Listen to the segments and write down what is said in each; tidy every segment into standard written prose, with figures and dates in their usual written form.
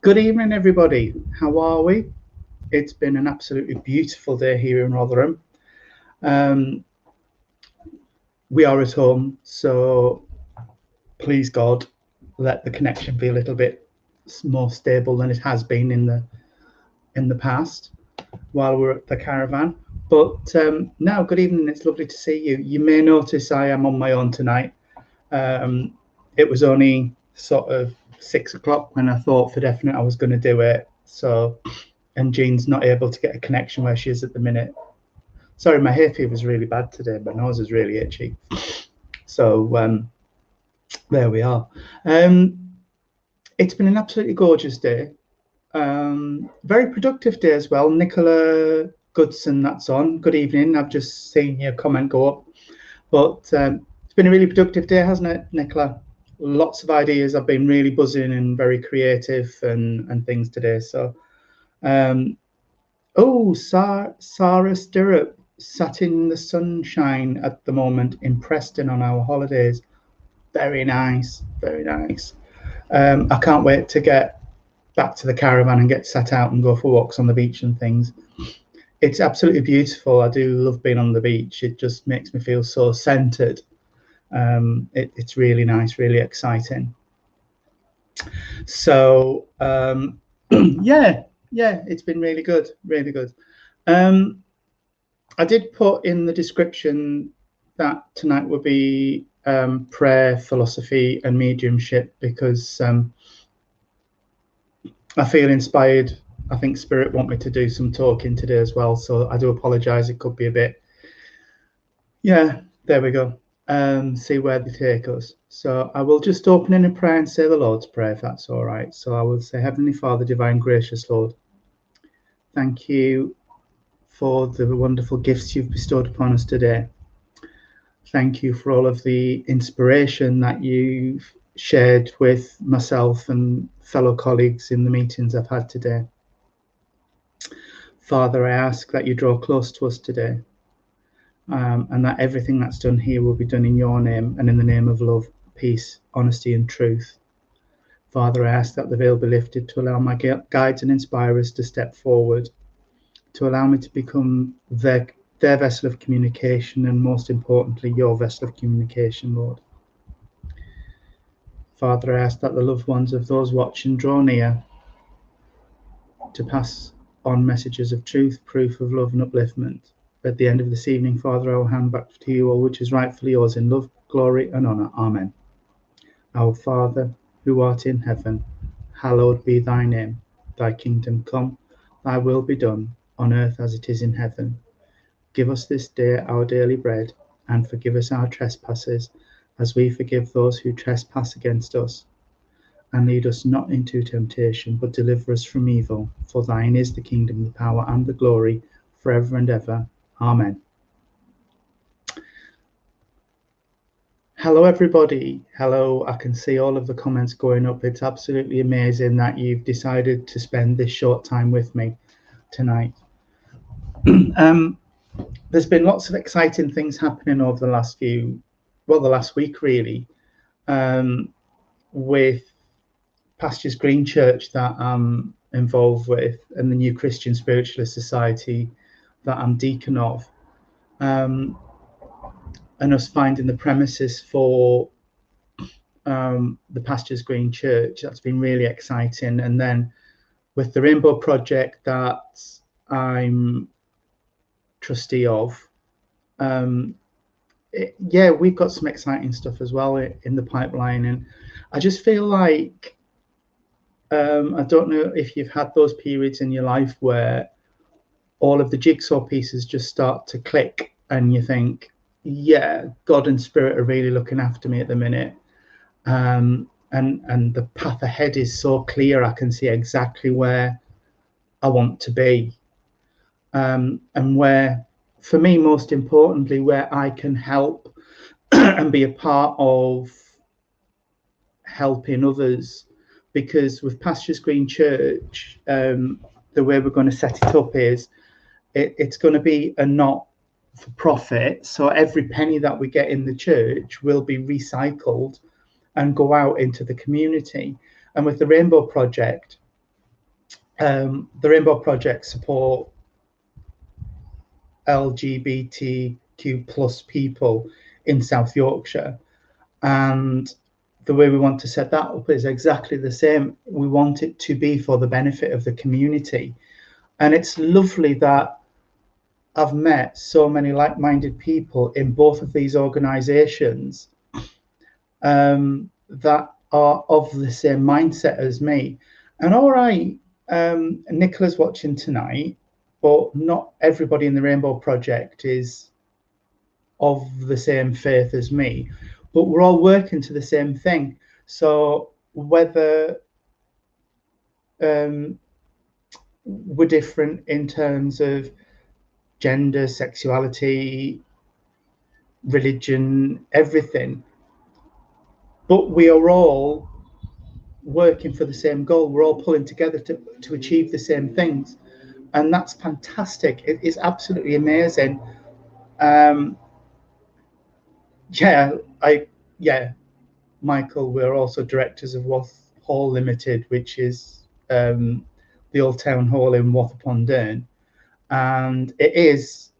Good evening, everybody. How are we? It's been an absolutely beautiful day here in Rotherham. We are at home, so please God, let the connection be a little bit more stable than it has been in the past while we're at the caravan. But now, good evening. It's lovely to see you. You may notice I am on my own tonight. It was only sort of 6 o'clock when I thought for definite I was going to do it. So, and Jean's not able to get a connection where she is at the minute. Sorry, my hay fever was really bad today. My nose is really itchy. So there we are. It's been an absolutely gorgeous day. Very productive day as well. Nicola Goodson, that's on. Good evening. I've just seen your comment go up. But it's been a really productive day, hasn't it, Nicola? Lots of ideas. I've been really buzzing and very creative and things today. So, Sarah Stirrup sat in the sunshine at the moment in Preston on our holidays. Very nice, very nice. I can't wait to get back to the caravan and get sat out and go for walks on the beach and things. It's absolutely beautiful. I do love being on the beach. It just makes me feel so centered. It's really nice, really exciting. So yeah, it's been really good, really good. I did put in the description that tonight will be prayer, philosophy and mediumship because I feel inspired. I think Spirit want me to do some talking today as well, so I do apologize. It could be a bit, yeah, there we go. See where they take us. So I will just open in a prayer and say the Lord's Prayer, if that's all right. So I will say, Heavenly Father, divine, gracious Lord, thank you for the wonderful gifts you've bestowed upon us today. Thank you for all of the inspiration that you've shared with myself and fellow colleagues in the meetings I've had today. Father, I ask that you draw close to us today. And that everything that's done here will be done in your name and in the name of love, peace, honesty and truth. Father, I ask that the veil be lifted to allow my guides and inspirers to step forward, to allow me to become their vessel of communication and most importantly, your vessel of communication, Lord. Father, I ask that the loved ones of those watching draw near to pass on messages of truth, proof of love and upliftment. At the end of this evening, Father, I will hand back to you all which is rightfully yours in love, glory and honour. Amen. Our Father, who art in heaven, hallowed be thy name. Thy kingdom come, thy will be done, on earth as it is in heaven. Give us this day our daily bread, and forgive us our trespasses, as we forgive those who trespass against us. And lead us not into temptation, but deliver us from evil. For thine is the kingdom, the power and the glory, forever and ever. Amen. Hello everybody. Hello. I can see all of the comments going up. It's absolutely amazing that you've decided to spend this short time with me tonight. There's been lots of exciting things happening over the last week really, with Pastures Green Church that I'm involved with and the New Christian Spiritualist Society that I'm deacon of, and us finding the premises for the Pastures Green Church. That's been really exciting. And then with the Rainbow Project that I'm trustee of, we've got some exciting stuff as well in the pipeline. And I just feel like I don't know if you've had those periods in your life where all of the jigsaw pieces just start to click and you think, yeah, God and Spirit are really looking after me at the minute. And the path ahead is so clear. I can see exactly where I want to be. And where, for me, most importantly, where I can help and be a part of helping others. Because with Pastures Green Church, the way we're going to set it up is it's going to be a not-for-profit. So every penny that we get in the church will be recycled and go out into the community. And with the Rainbow Project, The Rainbow Project support LGBTQ plus people in South Yorkshire, and the way we want to set that up is exactly the same. We want it to be for the benefit of the community, and it's lovely that I've met so many like-minded people in both of these organisations that are of the same mindset as me. And all right, Nicola's watching tonight, but not everybody in the Rainbow Project is of the same faith as me, but we're all working to the same thing. So whether we're different in terms of gender, sexuality, religion, everything, but we are all working for the same goal. We're all pulling together to achieve the same things, and that's fantastic. It is absolutely amazing. Michael, we're also directors of Wath Hall Limited, which is the old town hall in Wath upon Dearne, and it is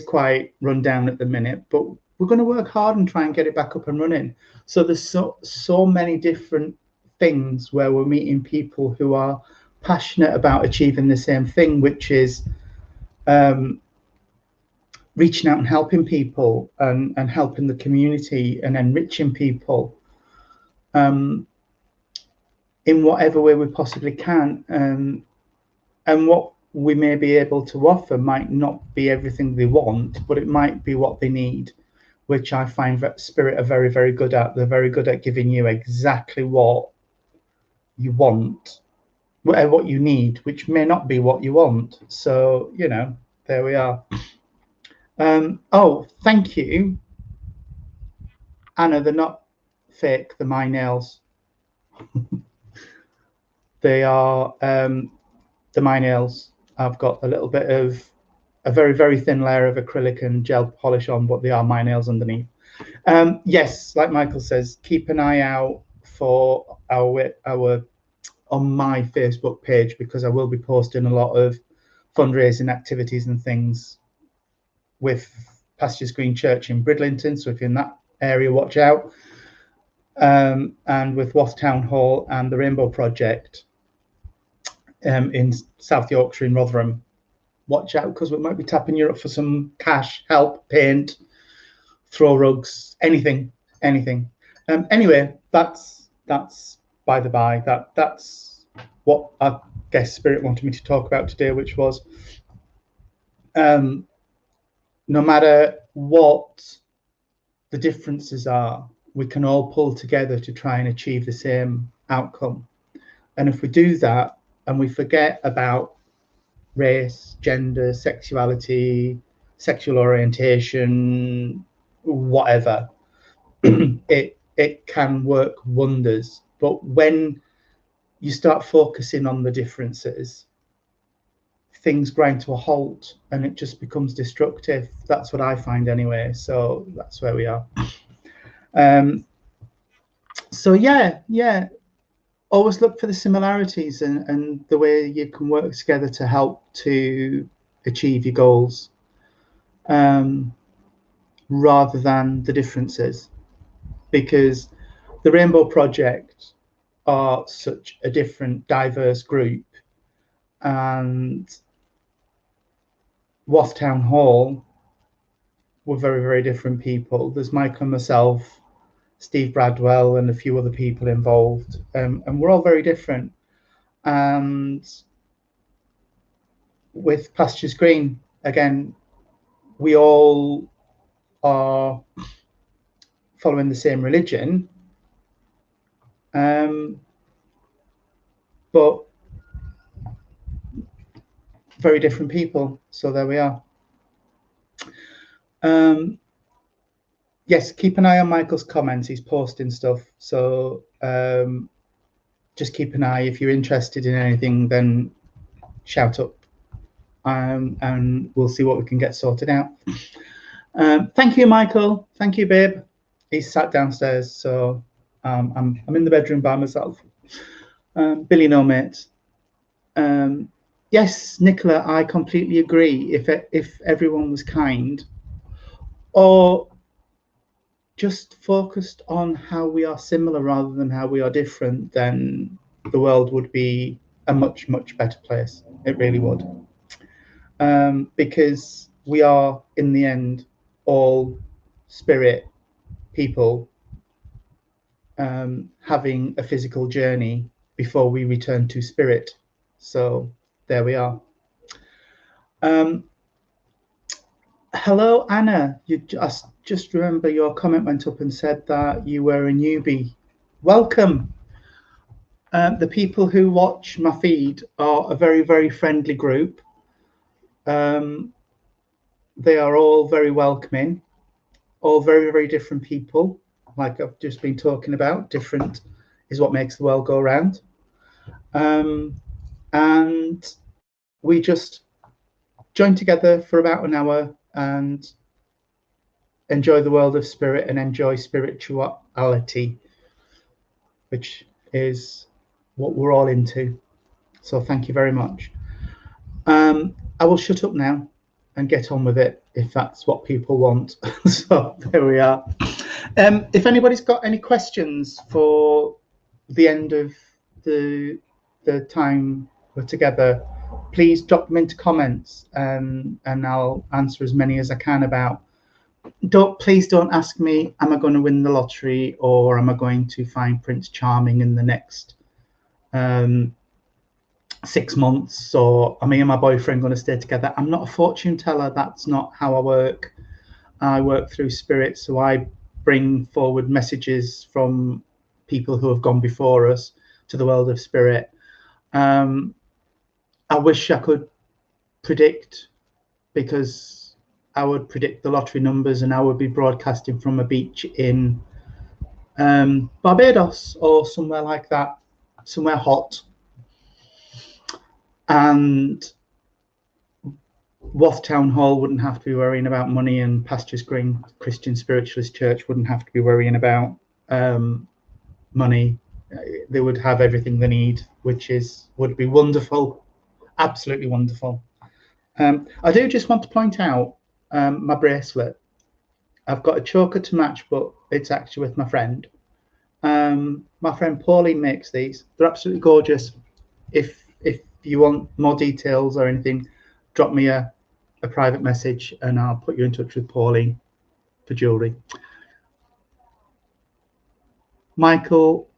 quite run down at the minute, but we're going to work hard and try and get it back up and running. So there's so many different things where we're meeting people who are passionate about achieving the same thing, which is reaching out and helping people and helping the community and enriching people in whatever way we possibly can. And what we may be able to offer might not be everything they want, but it might be what they need, which I find that Spirit are very, very good at. They're very good at giving you exactly what you want, what you need, which may not be what you want. So, you know, there we are. Oh, thank you, Anna. They're not fake. They're my nails. They are they're my nails. I've got a little bit of a very, very thin layer of acrylic and gel polish on, but they are my nails underneath. Yes, like Michael says, keep an eye out for our on my Facebook page, because I will be posting a lot of fundraising activities and things with Pastures Green Church in Bridlington. So if you're in that area, watch out. And with Wath Town Hall and the Rainbow Project in South Yorkshire in Rotherham, watch out, because we might be tapping you up for some cash, help, paint, throw rugs, anything. Anyway, that's by the by. That's what I guess Spirit wanted me to talk about today, which was no matter what the differences are, we can all pull together to try and achieve the same outcome. And if we do that and we forget about race, gender, sexuality, sexual orientation, whatever, it can work wonders. But when you start focusing on the differences, things grind to a halt and it just becomes destructive. That's what I find anyway. So that's where we are. So yeah, always look for the similarities and the way you can work together to help to achieve your goals, rather than the differences, because the Rainbow Project are such a different, diverse group, and Wath Town Hall were very, very different people. There's Michael and myself, Steve Bradwell, and a few other people involved, and we're all very different. And with Pastures Green, again, we all are following the same religion, but very different people. So there we are. Yes, keep an eye on Michael's comments. He's posting stuff. So just keep an eye. If you're interested in anything, then shout up, and we'll see what we can get sorted out. Thank you, Michael. Thank you, babe. He's sat downstairs, so I'm in the bedroom by myself. Billy, no mates. Yes, Nicola, I completely agree. If everyone was kind, or just focused on how we are similar rather than how we are different, then the world would be a much, much better place. It really would. Because we are, in the end, all spirit people having a physical journey before we return to spirit. So there we are. Hello, Anna. You just remember your comment went up and said that you were a newbie. Welcome. The people who watch my feed are a very, very friendly group. They are all very welcoming, all very, very different people. Like I've just been talking about, different is what makes the world go round. And we just join together for about an hour and enjoy the world of spirit and enjoy spirituality, which is what we're all into. So thank you very much. I will shut up now and get on with it if that's what people want. So there we are. If anybody's got any questions for the end of the time we're together, please drop them into comments, and I'll answer as many as I can about. Please don't ask me, am I going to win the lottery or am I going to find Prince Charming in the next 6 months, or are me and my boyfriend going to stay together? I'm not a fortune teller. That's not how I work. I work through spirit, so I bring forward messages from people who have gone before us to the world of spirit. I wish I could predict, because I would predict the lottery numbers and I would be broadcasting from a beach in Barbados or somewhere like that, somewhere hot. And Wath Town Hall wouldn't have to be worrying about money, and Pastures Green Christian Spiritualist Church wouldn't have to be worrying about money. They would have everything they need, which would be wonderful, absolutely wonderful. I do just want to point out my bracelet. I've got a choker to match, but it's actually with my friend. My friend Pauline makes these. They're absolutely gorgeous. If you want more details or anything, drop me a private message and I'll put you in touch with Pauline for jewellery. Michael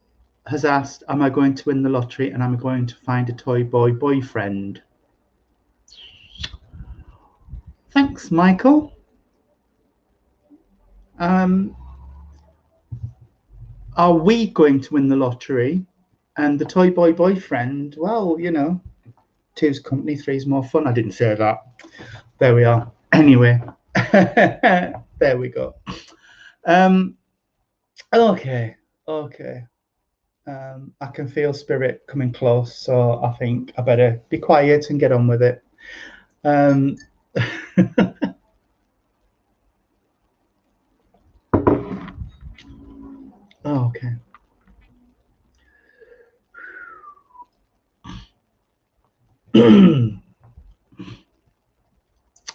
has asked, am I going to win the lottery and am I going to find a toy boy boyfriend? Thanks, Michael. Are we going to win the lottery? And the toy boy boyfriend, well, you know, two's company, three's more fun. I didn't say that. There we are. Anyway, there we go. Okay. I can feel spirit coming close, so I think I better be quiet and get on with it. Okay.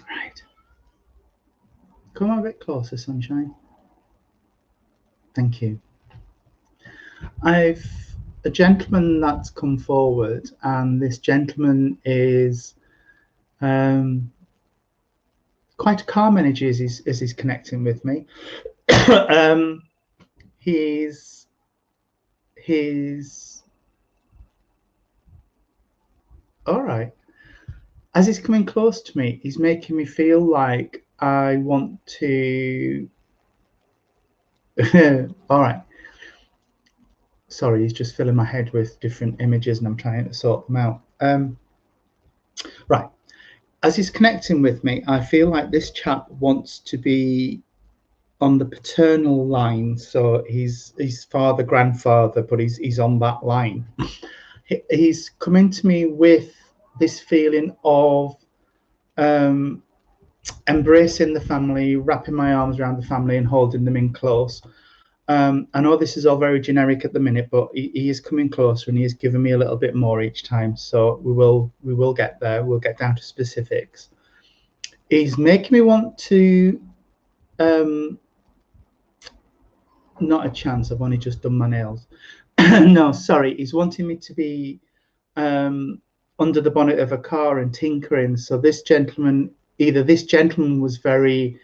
Right. Come a bit closer, sunshine. Thank you. I've a gentleman that's come forward, and this gentleman is quite a calm energy as he's connecting with me. He's all right. As he's coming close to me, he's making me feel like I want to. All right. Sorry, he's just filling my head with different images and I'm trying to sort them out. Right. As he's connecting with me, I feel like this chap wants to be on the paternal line. So he's father, grandfather, but he's on that line. He's coming to me with this feeling of embracing the family, wrapping my arms around the family and holding them in close. I know this is all very generic at the minute, but he is coming closer and he is giving me a little bit more each time. So we will get there. We'll get down to specifics. He's making me want to, not a chance, I've only just done my nails. No, sorry, he's wanting me to be under the bonnet of a car and tinkering. So this gentleman was very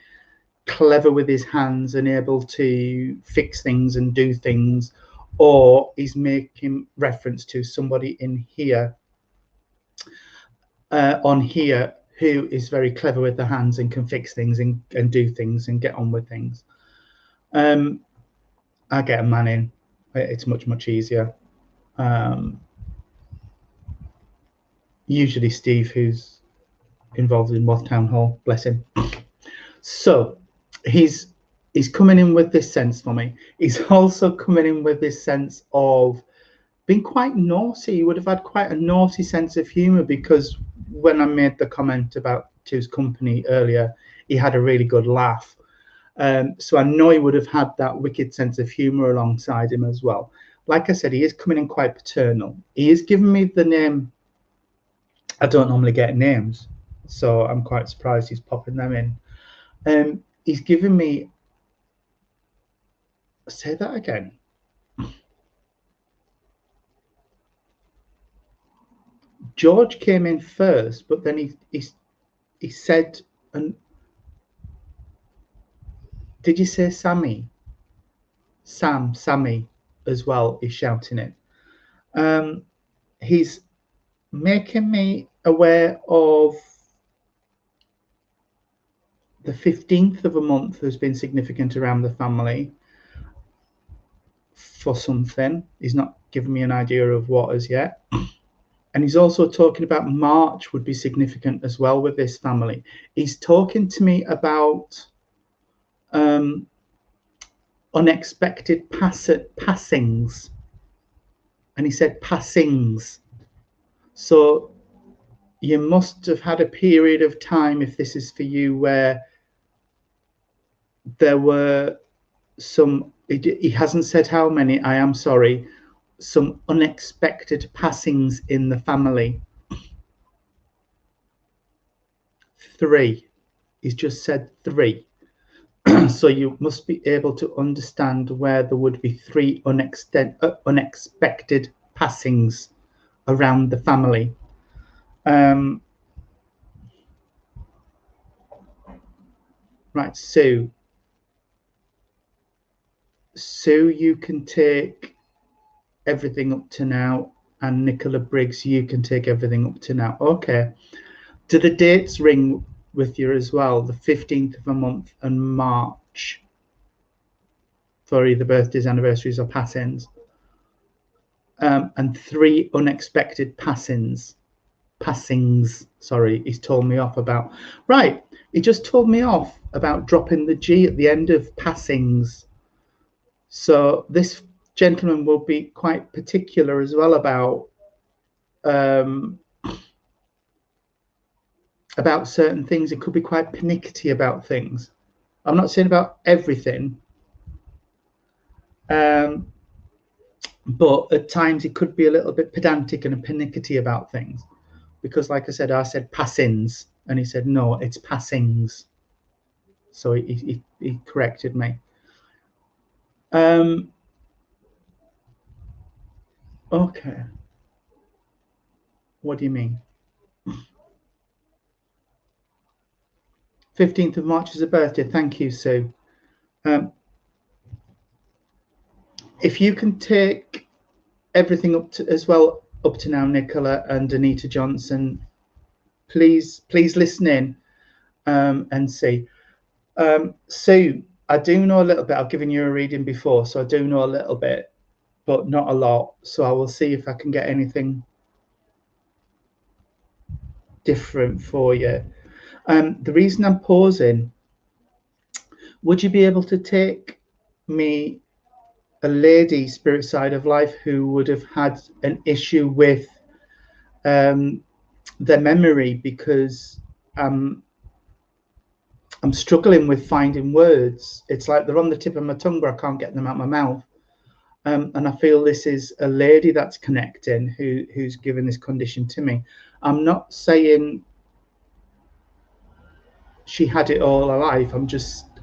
clever with his hands and able to fix things and do things, or he's making reference to somebody in here, on here, who is very clever with the hands and can fix things and do things and get on with things. I get a man in. It's much easier. Usually Steve, who's involved in Moth Town Hall, bless him. So he's coming in with this sense for me. He's also coming in with this sense of being quite naughty. He would have had quite a naughty sense of humor, because when I made the comment about Two's company earlier, he had a really good laugh. So I know he would have had that wicked sense of humor alongside him as well. Like I said, he is coming in quite paternal. He is giving me the name. I don't normally get names, so I'm quite surprised he's popping them in. He's giving me, say that again. George came in first, but then he said, and did you say Sammy? Sammy as well is shouting it. He's making me aware of the 15th of a month has been significant around the family for something. He's not giving me an idea of what as yet. And he's also talking about March would be significant as well with this family. He's talking to me about unexpected passings. And he said passings. So you must have had a period of time, if this is for you, where there were some, he hasn't said how many, I am sorry, some unexpected passings in the family. 3. He's just said 3. So you must be able to understand where there would be 3 unexpected passings around the family. Right, Sue, you can take everything up to now, and Nicola Briggs, you can take everything up to now. Okay. Do the dates ring with you as well? The 15th of a month and March for either birthdays, anniversaries, or passings. And 3 unexpected passings. Sorry, he's told me off about. Right, he just told me off about dropping the G at the end of passings. So this gentleman will be quite particular as well about certain things. It could be quite pernickety about things. I'm not saying about everything, but at times it could be a little bit pedantic and pernickety about things, because like I said passings, and he said no, it's passings. So he corrected me. Okay. What do you mean? 15th of March is a birthday. Thank you, Sue. If you can take everything up to now, Nicola and Anita Johnson, please listen in and see. Sue, I do know a little bit. I've given you a reading before, so I do know a little bit, but not a lot. So I will see if I can get anything different for you. The reason I'm pausing, would you be able to take me a lady spirit side of life who would have had an issue with their memory, because I'm I'm struggling with finding words. It's like they're on the tip of my tongue, but I can't get them out my mouth. And I feel this is a lady that's connecting who's given this condition to me. I'm not saying she had it all her life.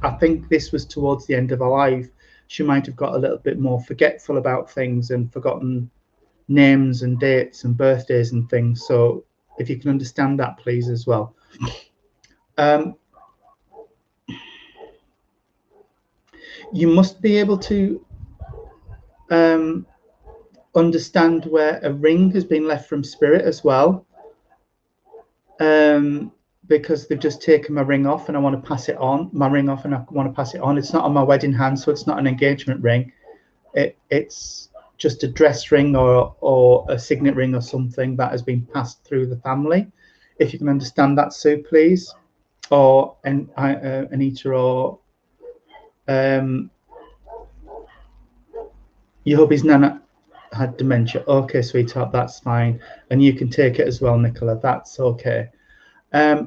I think this was towards the end of her life. She might have got a little bit more forgetful about things and forgotten names and dates and birthdays and things. So if you can understand that, please, as well. You must be able to understand where a ring has been left from spirit as well, because they've just taken my ring off and I want to pass it on, my ring off, and I want to pass it on. It's not on my wedding hand, so it's not an engagement ring. It's just a dress ring or a signet ring or something that has been passed through the family. If you can understand that, Sue, please, or Anita, or your hubby's nana had dementia. Okay, sweetheart, that's fine. And you can take it as well, Nicola. That's okay. I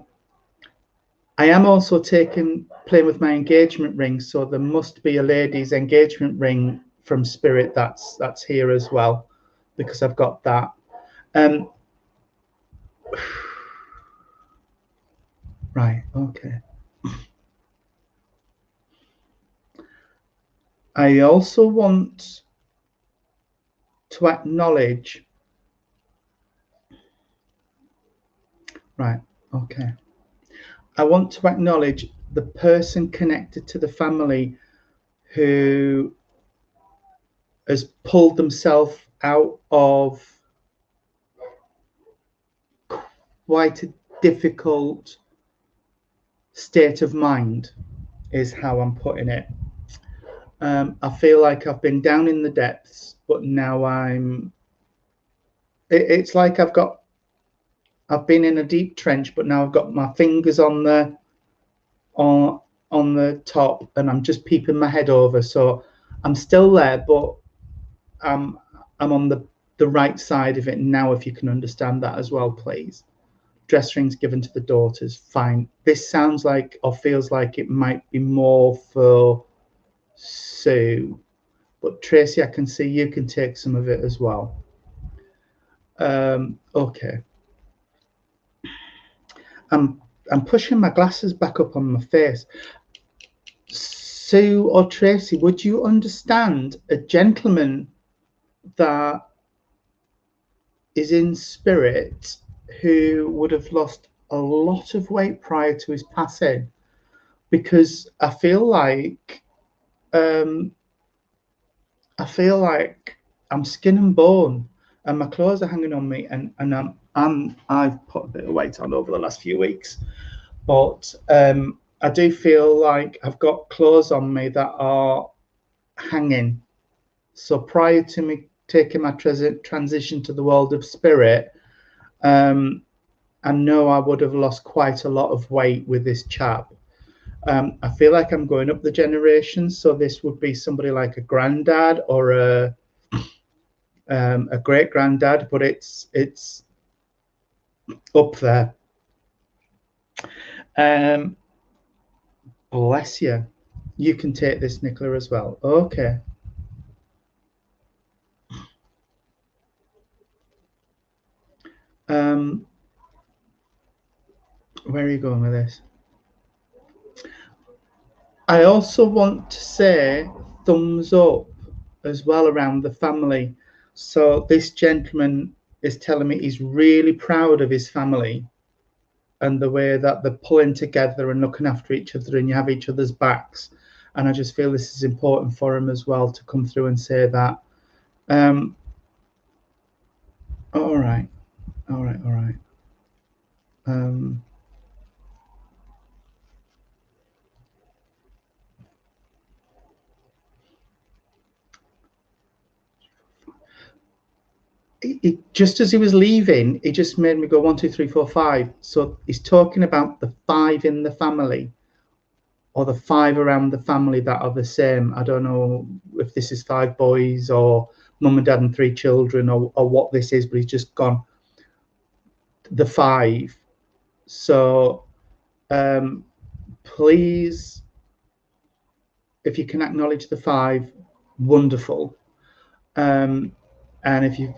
am also playing with my engagement ring, so there must be a lady's engagement ring from spirit that's here as well, because I've got that. Right, okay. I also want to acknowledge, right, okay. I want to acknowledge the person connected to the family who has pulled themselves out of quite a difficult state of mind, is how I'm putting it. I feel like I've been down in the depths, but now it's like I've been in a deep trench, but now I've got my fingers on the top, and I'm just peeping my head over. So I'm still there, but I'm on the right side of it now, if you can understand that as well, please. Dress rings given to the daughters, fine. This sounds like, or feels like, it might be more for Sue, but Tracy, I can see you can take some of it as well. Okay. I'm pushing my glasses back up on my face. Sue or Tracy, would you understand a gentleman that is in spirit who would have lost a lot of weight prior to his passing? Because I feel like I'm skin and bone, and my clothes are hanging on me, and I've put a bit of weight on over the last few weeks, but I do feel like I've got clothes on me that are hanging. So prior to me taking my transition to the world of spirit, I know I would have lost quite a lot of weight with this chap. I feel like I'm going up the generations, so this would be somebody like a granddad or a great granddad, but it's up there. Bless you. You can take this, Nicola, as well. Okay. Where are you going with this? I also want to say thumbs up as well around the family. So this gentleman is telling me he's really proud of his family and the way that they're pulling together and looking after each other, and you have each other's backs. And I just feel this is important for him as well to come through and say that. All right. Just as he was leaving, he just made me go 1, 2, 3, 4, 5. So he's talking about the 5 in the family, or the 5 around the family that are the same. I don't know if this is 5 boys or mum and dad and 3 children, or what this is, but he's just gone the 5. So please, if you can acknowledge the 5, wonderful. And if you,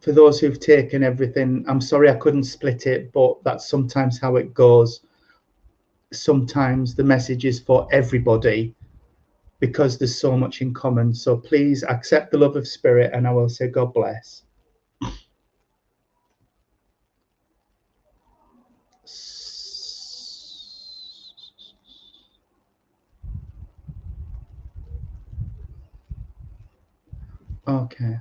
for those who've taken everything, I'm sorry I couldn't split it, but that's sometimes how it goes. Sometimes the message is for everybody because there's so much in common. So please accept the love of spirit, and I will say God bless. Okay.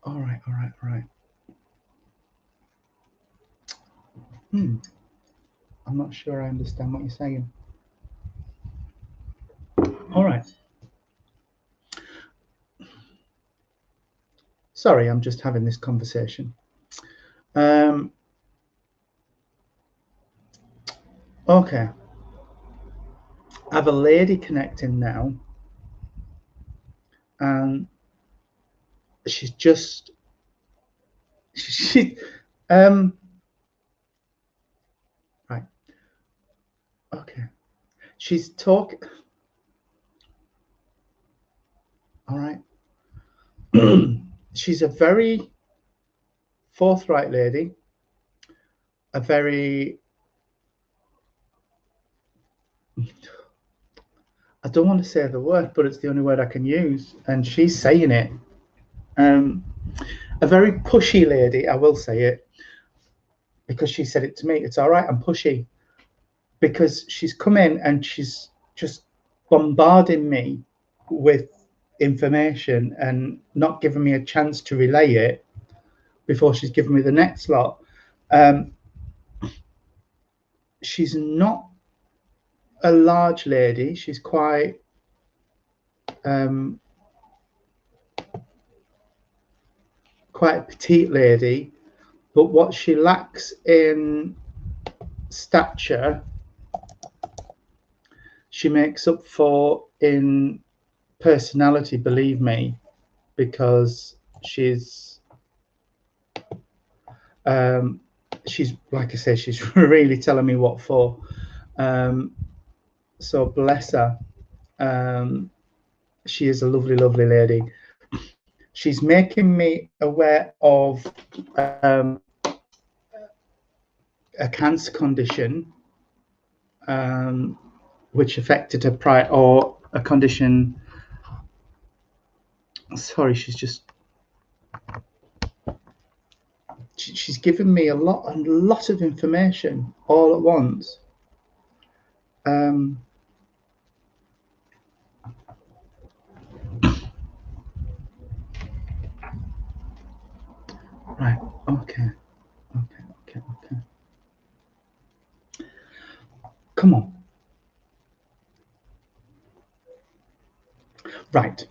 All right. I'm not sure I understand what you're saying. All right. Sorry, I'm just having this conversation. Okay. I have a lady connecting now, and she's just right. Okay. She's talking. All right. She's a very forthright lady, a very, I don't want to say the word, but it's the only word I can use, and she's saying it. A very pushy lady, I will say it, because she said it to me. It's all right, I'm pushy, because she's come in and she's just bombarding me with information and not giving me a chance to relay it before she's given me the next lot. She's not a large lady. She's quite quite a petite lady, but what she lacks in stature, she makes up for in personality, believe me, because she's like I say, she's really telling me what for. So bless her. She is a lovely, lovely lady. She's making me aware of a cancer condition which affected her prior, or a condition. Sorry, she's given me a lot of information all at once. Right. Okay. Come on. Right.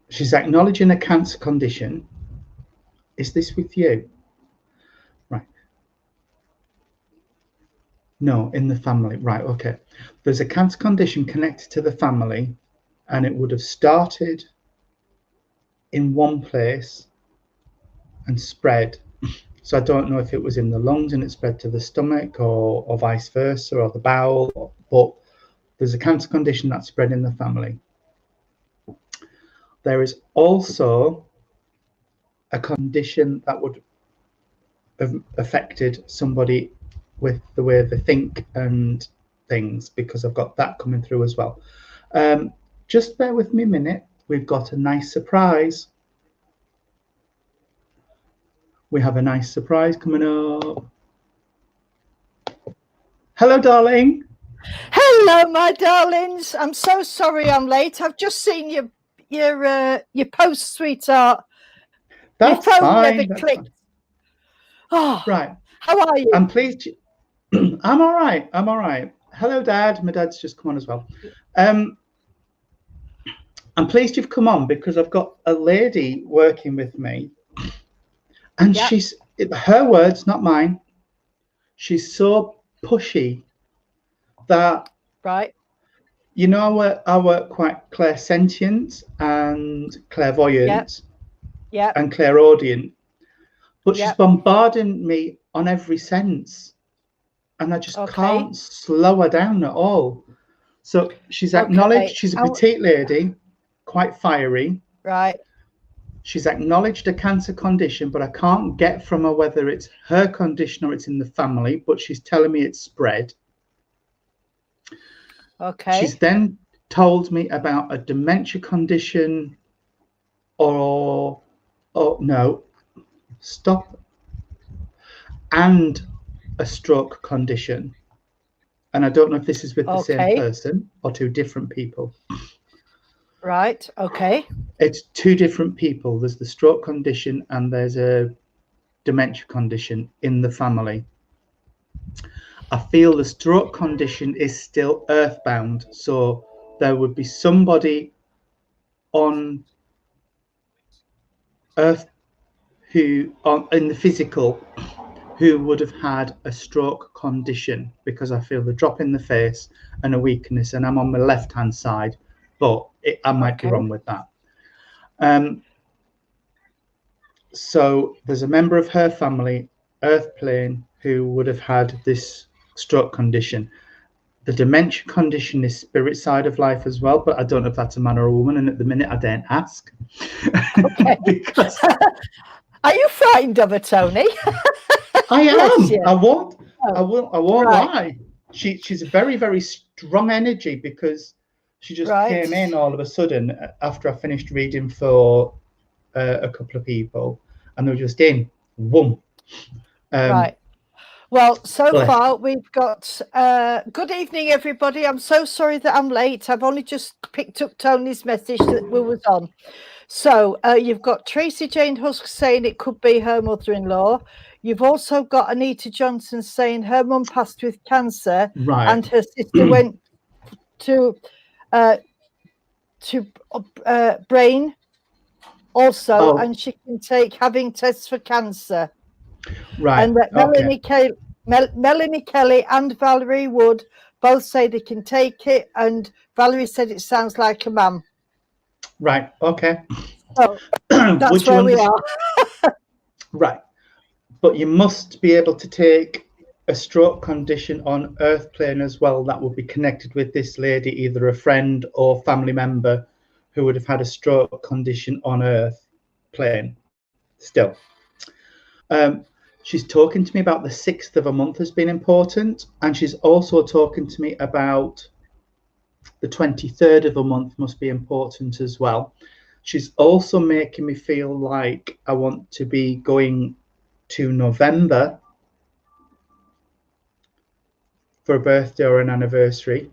She's acknowledging a cancer condition. Is this with you? Right. No, in the family. Right. Okay. There's a cancer condition connected to the family, and it would have started in one place and spread. So I don't know if it was in the lungs and it spread to the stomach, or vice versa, or the bowel, but there's a cancer condition that spread in the family. There is also a condition that would have affected somebody with the way they think and things, because I've got that coming through as well. Just bear with me a minute. We've got a nice surprise. We have a nice surprise coming up. Hello, darling. Hello, my darlings. I'm so sorry I'm late. I've just seen your post, sweetheart. That's my phone fine. never clicked. Fine. Oh, right. How are you? I'm pleased. I'm all right. I'm all right. Hello, Dad. My dad's just come on as well. I'm pleased you've come on, because I've got a lady working with me, and she's, her words, not mine. She's so pushy that, right, you know, I work quite clairsentient and clairvoyant. Yeah. and clairaudient, but she's Yep. bombarding me on every sense, and I just can't slow her down at all. So she's acknowledged she's a petite lady, quite fiery. Right. She's acknowledged a cancer condition, but I can't get from her whether it's her condition or it's in the family, but she's telling me it's spread. Okay. She's then told me about a dementia condition or no, stop, and a stroke condition. And I don't know if this is with the same person or two different people. Right. Okay. It's two different people. There's the stroke condition and there's a dementia condition in the family. I feel the stroke condition is still earthbound. So there would be somebody on earth who, in the physical, who would have had a stroke condition, because I feel the drop in the face and a weakness, and I'm on the left-hand side, but I might be wrong with that. So there's a member of her family, earth plane, who would have had this stroke condition. The dementia condition is spirit side of life as well, but I don't know if that's a man or a woman, and at the minute I don't ask. Okay. Because are you frightened of her, Tony? I am. I won't lie. She's a very, very strong energy, because she just came in all of a sudden after I finished reading for a couple of people, and they were just in. Whoom. Right. Well, so far we've got good evening, everybody. I'm so sorry that I'm late. I've only just picked up Tony's message that we was on. So you've got Tracy Jane Husk saying it could be her mother-in-law. You've also got Anita Johnson saying her mum passed with cancer, and her sister went to brain also, and she can take having tests for cancer. Right. And that Melanie Kelly and Valerie Wood both say they can take it, and Valerie said it sounds like a man. Right. Okay. So that's where we are. Right. But you must be able to take a stroke condition on earth plane as well. That will be connected with this lady, either a friend or family member who would have had a stroke condition on earth plane still. She's talking to me about the 6th of a month has been important, and she's also talking to me about the 23rd of a month must be important as well. She's also making me feel like I want to be going to November for a birthday or an anniversary,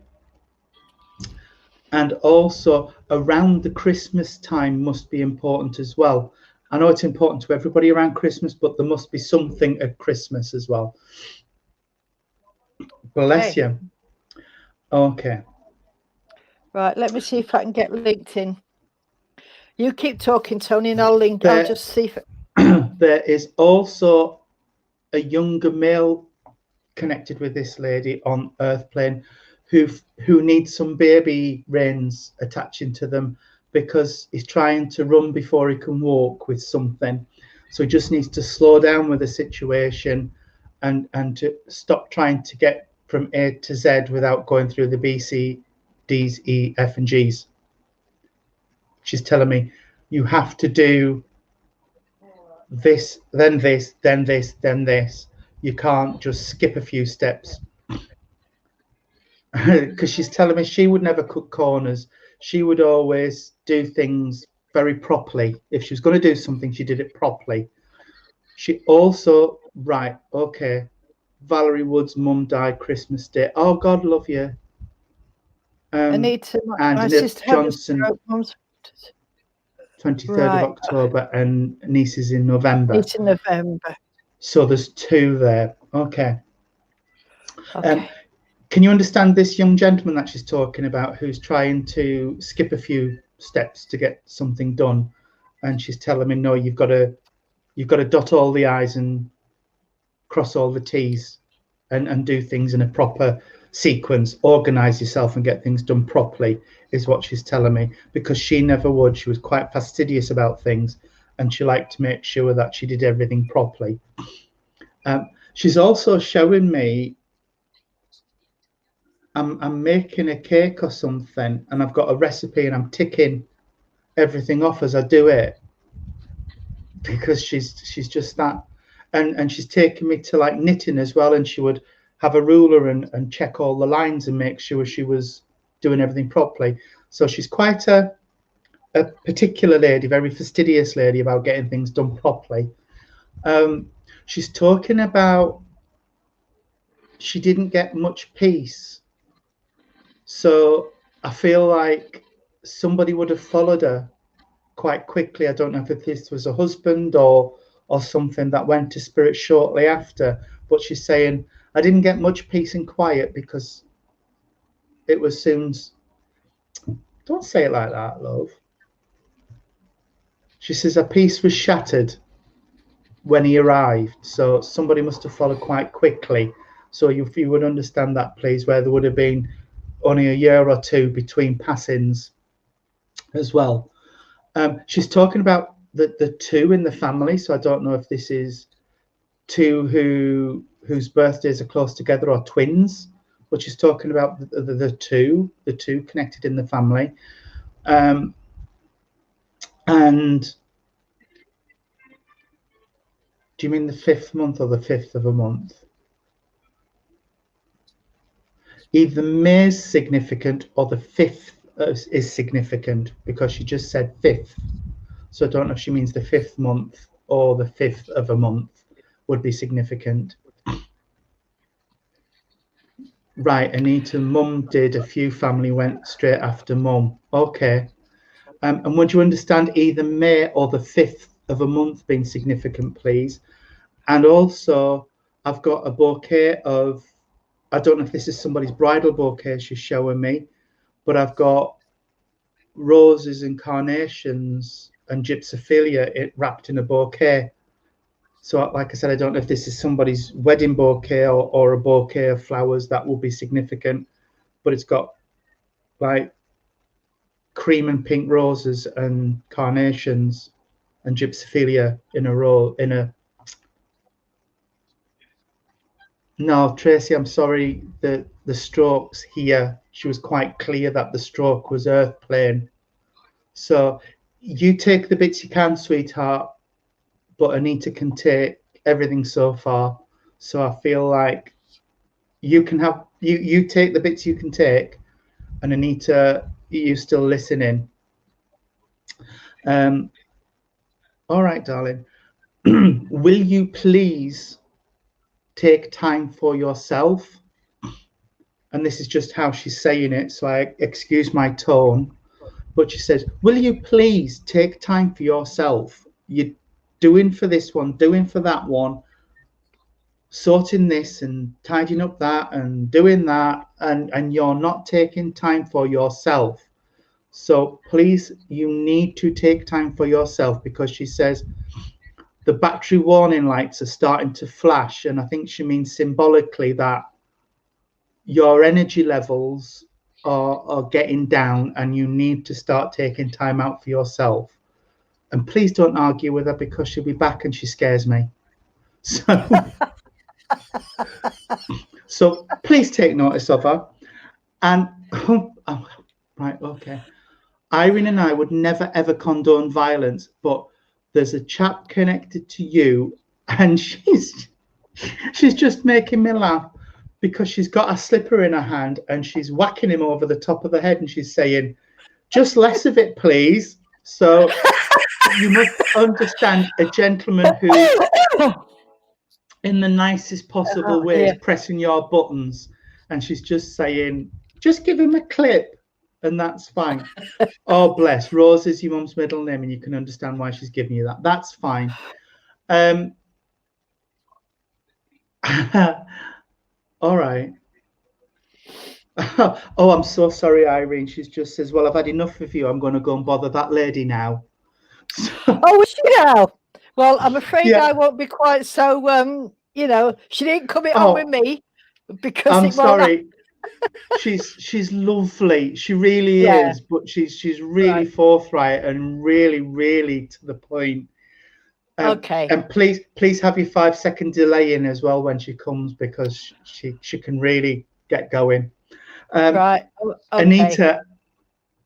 and also around the Christmas time must be important as well. I know it's important to everybody around Christmas, but there must be something at Christmas as well. Bless you. Okay. Right, let me see if I can get linked in. You keep talking, Tony, and I'll link. I'll just see if there is also a younger male connected with this lady on earth plane who needs some baby reins attaching to them, because he's trying to run before he can walk with something. So he just needs to slow down with the situation and to stop trying to get from A to Z without going through the B, C, D's, E, F, and G's. She's telling me, you have to do this, then this, then this, then this. You can't just skip a few steps. Because she's telling me she would never cut corners. She would always do things very properly. If she was going to do something, she did it properly. She also, right, okay, Valerie Wood's mum died Christmas Day. Oh, God love you. Anita, my sister Johnson, 23rd of October, and niece is in November. It's in November. So there's two there. Okay. Can you understand this young gentleman that she's talking about, who's trying to skip a few steps to get something done? And she's telling me, no, you've got to dot all the I's and cross all the T's and do things in a proper sequence, organize yourself and get things done properly, is what she's telling me, because she never would. She was quite fastidious about things, and she liked to make sure that she did everything properly. She's also showing me I'm making a cake or something, and I've got a recipe, and I'm ticking everything off as I do it, because she's just that. And she's taken me to like knitting as well, and she would have a ruler and check all the lines and make sure she was doing everything properly. So she's quite a particular lady, very fastidious lady about getting things done properly. She's talking about she didn't get much peace. So I feel like somebody would have followed her quite quickly. I don't know if this was a husband or something that went to spirit shortly after, but she's saying, I didn't get much peace and quiet because it was soon. Don't say it like that, love. She says her peace was shattered when he arrived, so somebody must have followed quite quickly. So if you would understand that, please, where there would have been only a year or two between passings as well. She's talking about the two in the family, so I don't know if this is two whose birthdays are close together or twins, but she's talking about the two connected in the family. And do you mean the 5th month or the 5th of a month? Either May's significant or the 5th is significant, because she just said 5th. So I don't know if she means the 5th month or the 5th of a month would be significant. Right, Anita, mum did. A few family went straight after mum. Okay. And would you understand either May or the 5th of a month being significant, please? And also, I've got a bouquet of, I don't know if this is somebody's bridal bouquet she's showing me, but I've got roses and carnations and gypsophilia wrapped in a bouquet. So like I said, I don't know if this is somebody's wedding bouquet or a bouquet of flowers that will be significant, but it's got like cream and pink roses and carnations and gypsophilia in a row. No, Tracy, I'm sorry, the strokes here, she was quite clear that the stroke was earth plane. So you take the bits you can, sweetheart, but Anita can take everything so far. So I feel like you can have, you take the bits you can take, and Anita, you still listening. All right, darling. Will you please take time for yourself? And this is just how she's saying it, so I excuse my tone, but she says, will you please take time for yourself? You're doing for this one, doing for that one, sorting this and tidying up that and doing that, and you're not taking time for yourself. So please, you need to take time for yourself, because she says the battery warning lights are starting to flash, and I think she means symbolically that your energy levels are getting down and you need to start taking time out for yourself. And please don't argue with her, because she'll be back and she scares me. So please take notice of her. And right, okay. Irene and I would never ever condone violence, but there's a chap connected to you, and she's just making me laugh, because she's got a slipper in her hand and she's whacking him over the top of the head, and she's saying, just less of it, please. So you must understand a gentleman who, in the nicest possible way, is pressing your buttons, and she's just saying, just give him a clip, and that's fine. Oh, bless. Rose is your mum's middle name, and you can understand why she's giving you that. That's fine. All right. Oh, I'm so sorry, Irene. She just says, well, I've had enough of you. I'm going to go and bother that lady now. Oh, is she now? Well, I'm afraid I won't be quite so, you know, she didn't come it on with me, because I'm sorry. She's lovely. She really is, but she's really forthright and really, really to the point. Okay. And please have your 5-second delay in as well when she comes, because she can really get going. Right. Okay. Anita,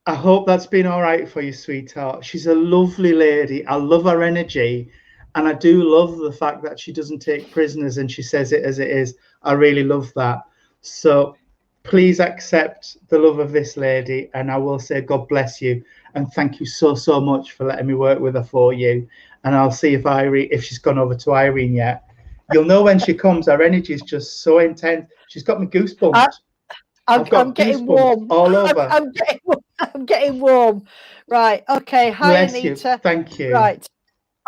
I hope that's been all right for you, sweetheart. She's a lovely lady. I love her energy, and I do love the fact that she doesn't take prisoners and she says it as it is. I really love that. So please accept the love of this lady, and I will say God bless you, and thank you so much for letting me work with her for you. And I'll see if she's gone over to Irene yet. You'll know when she comes. Her energy is just so intense. She's got me goosebumps. I'm getting warm all over. I'm getting warm. Right. Okay. Hi, Bless Anita. You. Thank you. Right.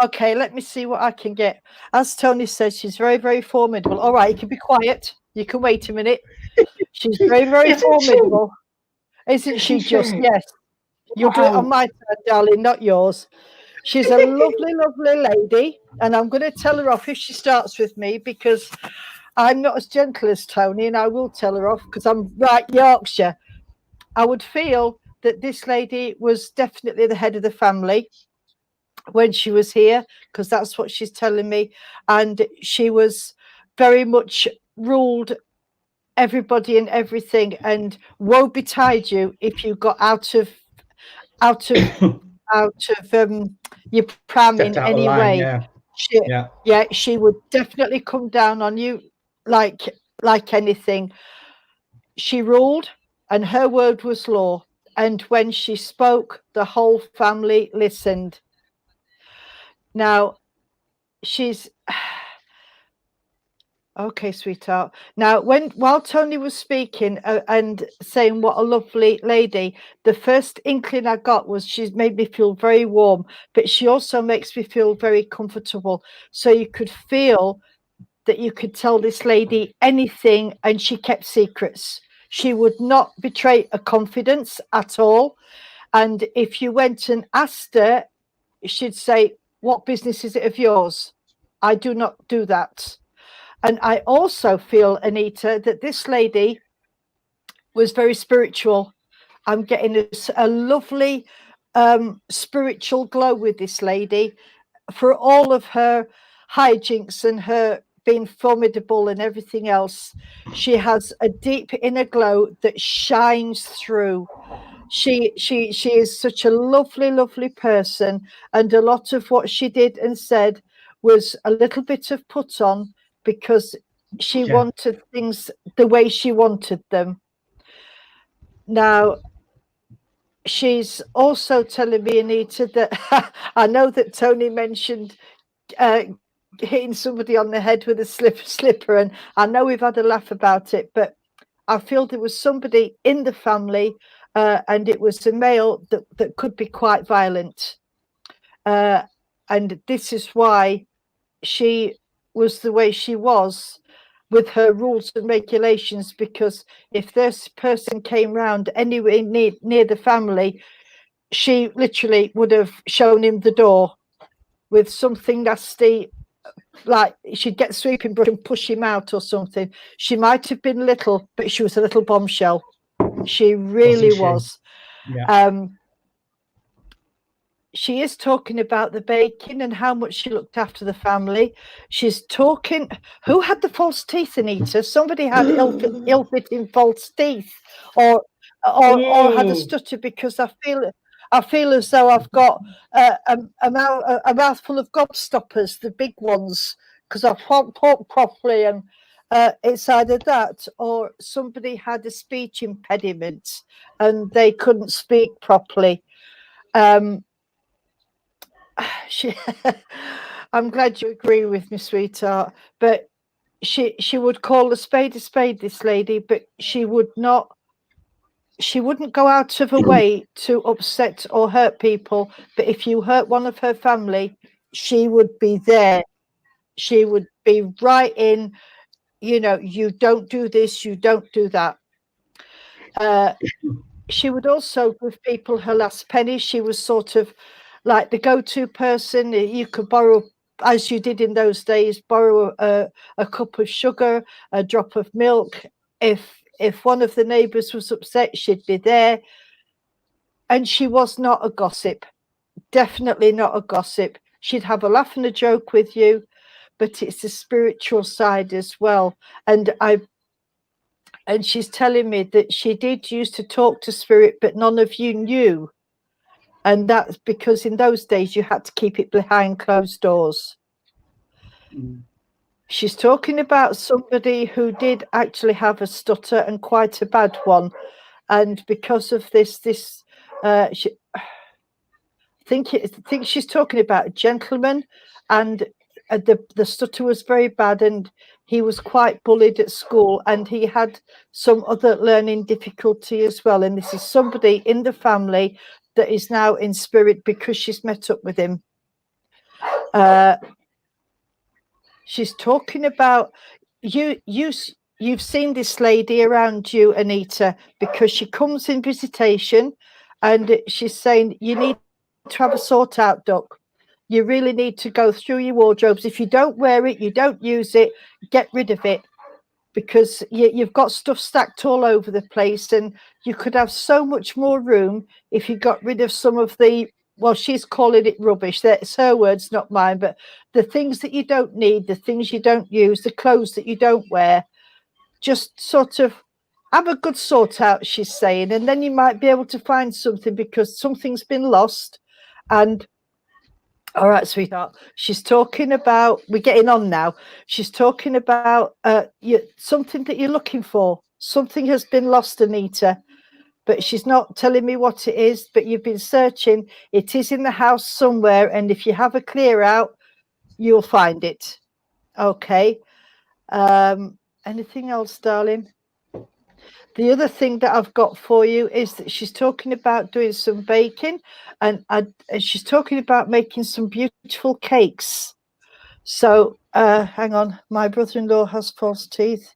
Okay. Let me see what I can get. As Tony says, she's very, very formidable. All right. You can be quiet. You can wait a minute. She's very, very formidable. Isn't she just? Yes. You'll do it on my side, darling, not yours. She's a lovely, lovely lady. And I'm going to tell her off if she starts with me, because I'm not as gentle as Tony, and I will tell her off because I'm right Yorkshire. I would feel that this lady was definitely the head of the family when she was here, because that's what she's telling me. And she was very much ruled everybody and everything, and woe betide you if you got out of your pram in any way. She would definitely come down on you like anything. She ruled, and her word was law, and when she spoke, the whole family listened. Now she's okay, sweetheart. Now, while Tony was speaking and saying what a lovely lady, the first inkling I got was she's made me feel very warm, but she also makes me feel very comfortable. So you could feel that you could tell this lady anything, and she kept secrets. She would not betray a confidence at all. And if you went and asked her, she'd say, "What business is it of yours? I do not do that." And I also feel, Anita, that this lady was very spiritual. I'm getting a lovely spiritual glow with this lady, for all of her hijinks and her being formidable and everything else. She has a deep inner glow that shines through. She is such a lovely, lovely person, and a lot of what she did and said was a little bit of put on, because she wanted things the way she wanted them. Now, she's also telling me, Anita, that I know that Tony mentioned hitting somebody on the head with a slipper, and I know we've had a laugh about it, but I feel there was somebody in the family, and it was a male that could be quite violent. And this is why she was the way she was, with her rules and regulations, because if this person came round anywhere near the family, she literally would have shown him the door with something nasty, like she'd get sweeping brush and push him out or something. She might have been little, but she was a little bombshell. She really was. She is talking about the baking and how much she looked after the family. She's talking, who had the false teeth, Anita? Somebody had ill-fitting false teeth, or had a stutter, because I feel as though I've got a mouthful of gobstoppers, the big ones, because I can't talk properly, and it's either that or somebody had a speech impediment and they couldn't speak properly. I'm glad you agree with me, sweetheart, but she would call a spade, this lady, but she wouldn't go out of her way to upset or hurt people. But if you hurt one of her family, she would be there. She would be right in, you don't do this, you don't do that. She would also give people her last penny. She was sort of like the go-to person. You could borrow, as you did in those days, borrow a cup of sugar, a drop of milk. If one of the neighbours was upset, she'd be there. And she was not a gossip, definitely not a gossip. She'd have a laugh and a joke with you, but it's the spiritual side as well. And she's telling me that she did used to talk to spirit, but none of you knew. And that's because in those days you had to keep it behind closed doors. She's talking about somebody who did actually have a stutter, and quite a bad one. And because of this, I think she's talking about a gentleman, and the stutter was very bad, and he was quite bullied at school, and he had some other learning difficulty as well. And this is somebody in the family that is now in spirit because she's met up with him. She's talking about you've seen this lady around you, Anita, because she comes in visitation, and she's saying you need to have a sort out, Doc. You really need to go through your wardrobes. If you don't wear it, you don't use it, get rid of it, because you've got stuff stacked all over the place, and you could have so much more room if you got rid of some of the, well, she's calling it rubbish. That's her words, not mine, but the things that you don't need, the things you don't use, the clothes that you don't wear, just sort of have a good sort out, she's saying, and then you might be able to find something, because something's been lost. And all right, sweetheart, she's talking about, we're getting on now, she's talking about something that you're looking for. Something has been lost, Anita, but she's not telling me what it is, but you've been searching. It is in the house somewhere, and if you have a clear out, you'll find it. Okay. Anything else, darling? The other thing that I've got for you is that she's talking about doing some baking, and she's talking about making some beautiful cakes. So hang on, my brother-in-law has false teeth.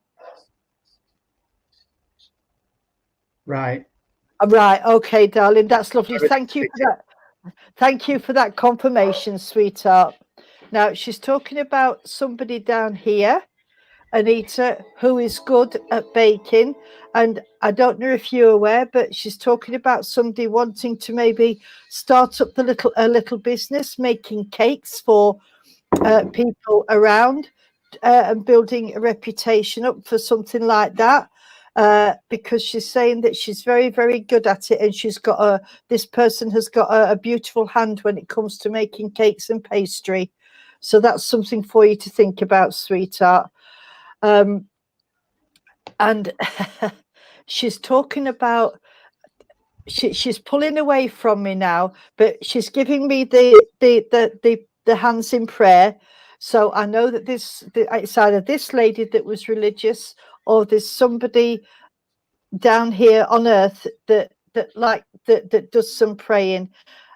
Right. Right. Okay, darling. That's lovely. Thank you for that. Thank you for that confirmation, sweetheart. Now, she's talking about somebody down here, Anita, who is good at baking. And I don't know if you're aware, but she's talking about somebody wanting to maybe start up a little business, making cakes for people around, and building a reputation up for something like that. Because she's saying that she's very, very good at it, and she's got this person has got a beautiful hand when it comes to making cakes and pastry. So that's something for you to think about, sweetheart. And she's talking about, she's pulling away from me now, but she's giving me the hands in prayer. So I know that it's either this lady that was religious, or there's somebody down here on earth that does some praying,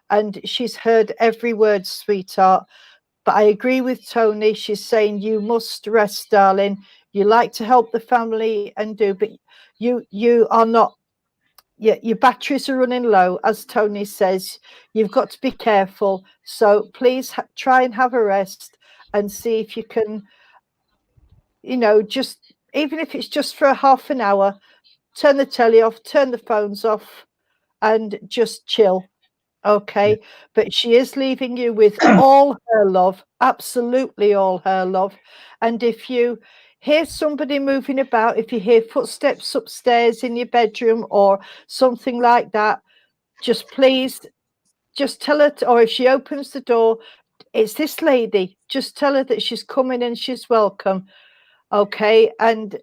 and she's heard every word, sweetheart. But I agree with Tony. She's saying you must rest, darling. You like to help the family and do, but you are not. Your batteries are running low, as Tony says. You've got to be careful. So please try and have a rest, and see if you can, just, even if it's just for a half an hour, turn the telly off, turn the phones off, and just chill. Okay. But she is leaving you with all her love, absolutely all her love. And if you hear somebody moving about, if you hear footsteps upstairs in your bedroom or something like that, please tell her, or if she opens the door, it's this lady, just tell her that she's coming and she's welcome. Okay. And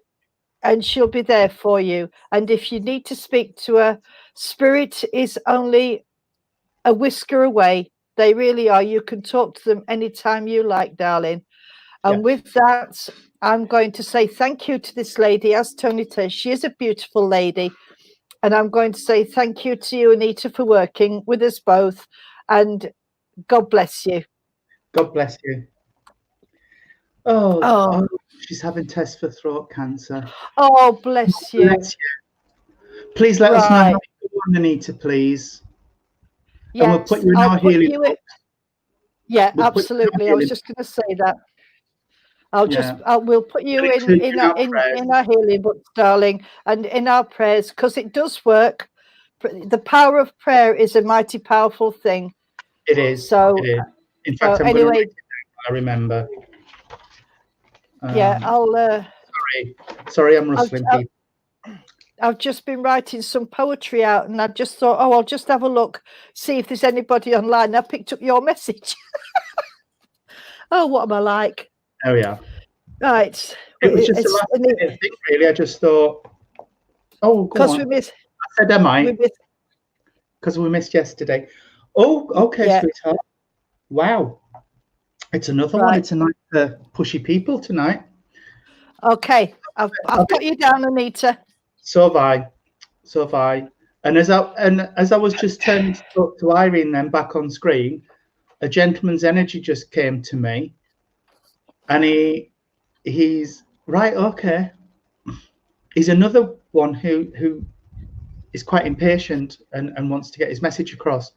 she'll be there for you. And if you need to speak to her, spirit is only a whisker away. They really are. You can talk to them anytime you like, darling. And with that, I'm going to say thank you to this lady. As Tony says, she is a beautiful lady. And I'm going to say thank you to you, Anita, for working with us both. And God bless you. God bless you. Oh, she's having tests for throat cancer. Oh, bless you. Bless you. Please let us know how you go, Anita, please. Yes, and we'll put you in our healing book. Yeah, absolutely. I was just going to say that. We'll put you in our healing book, darling, and in our prayers, because it does work. The power of prayer is a mighty powerful thing. It is. So, it is. In fact, I'm anyway, going to write it down, I remember. Yeah, Sorry, I'm rustling people. I've just been writing some poetry out, and I just thought, I'll just have a look, see if there's anybody online. I picked up your message. Oh, what am I like? Oh yeah. Right. It was just a last minute thing, really. I just thought, oh, go on. I said I might, because we missed yesterday. Oh, okay, sweetheart. Wow. It's another one. It's a night for pushy people tonight. Okay. I've got you down, Anita. So have I. And as I was just turning to talk to Irene then back on screen, a gentleman's energy just came to me, and he's right. Okay, he's another one who is quite impatient and wants to get his message across.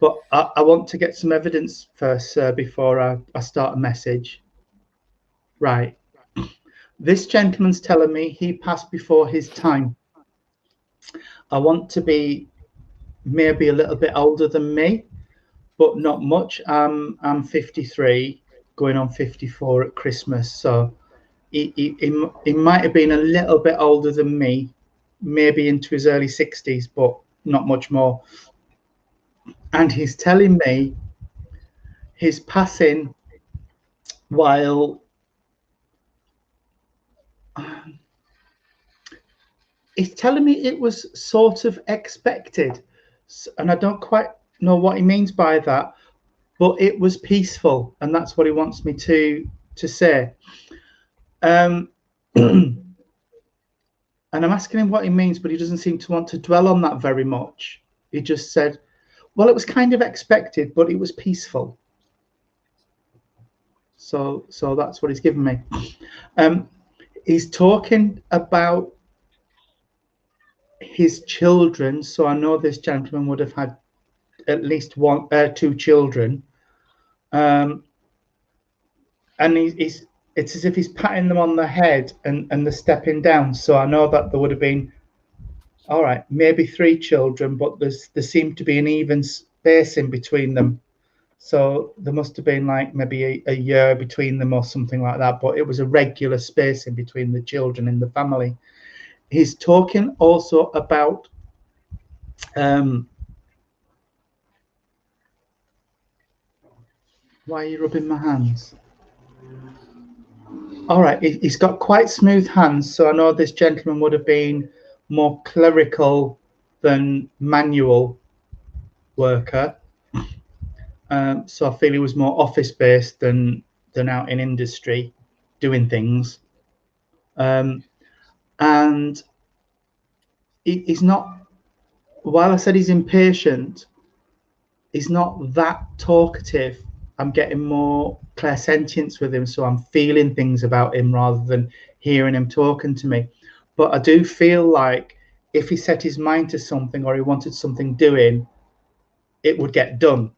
But I want to get some evidence first, sir, before I start a message. Right. This gentleman's telling me he passed before his time. I want to be maybe a little bit older than me, but not much. I'm 53, going on 54 at Christmas. So he might have been a little bit older than me, maybe into his early 60s, but not much more. And he's telling me his passing while he's telling me it was sort of expected, and I don't quite know what he means by that, but it was peaceful, and that's what he wants me to say. And I'm asking him what he means, but he doesn't seem to want to dwell on that very much. He just said, well, it was kind of expected, but it was peaceful. So that's what he's given me. He's talking about his children. So I know this gentleman would have had at least two children. And it's as if he's patting them on the head and they're stepping down. So I know that there would have been, all right, maybe 3 children, but there seemed to be an even spacing between them. So there must have been like maybe a year between them or something like that. But it was a regular spacing between the children in the family. He's talking also about why are you rubbing my hands? All right, he's got quite smooth hands, so I know this gentleman would have been more clerical than manual worker. So I feel he was more office-based than out in industry doing things. And he's not, while I said he's impatient, he's not that talkative. I'm getting more clairsentience with him, so I'm feeling things about him rather than hearing him talking to me. But I do feel like if he set his mind to something or he wanted something doing, it would get done.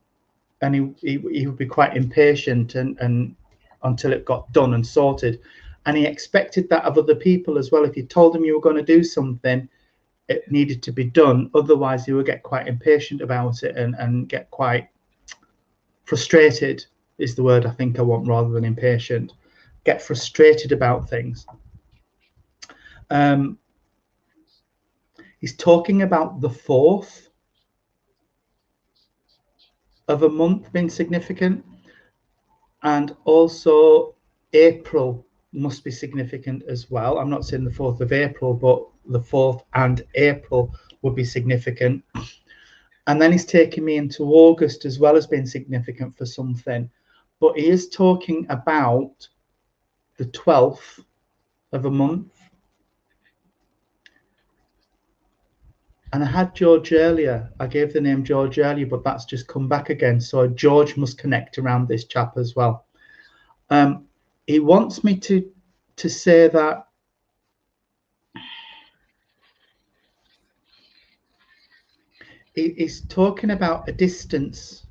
And he would be quite impatient and until it got done and sorted. And he expected that of other people as well. If you told him you were going to do something, it needed to be done. Otherwise, he would get quite impatient about it and get quite frustrated is the word I think I want rather than impatient. Get frustrated about things. He's talking about the 4th of a month being significant, and also April must be significant as well. I'm not saying the 4th of April, but the 4th and April would be significant. And then he's taking me into August as well as being significant for something. But he is talking about the 12th of a month. And I had George earlier. I gave the name George earlier, but that's just come back again. So George must connect around this chap as well. He wants me to say that he's talking about a distance.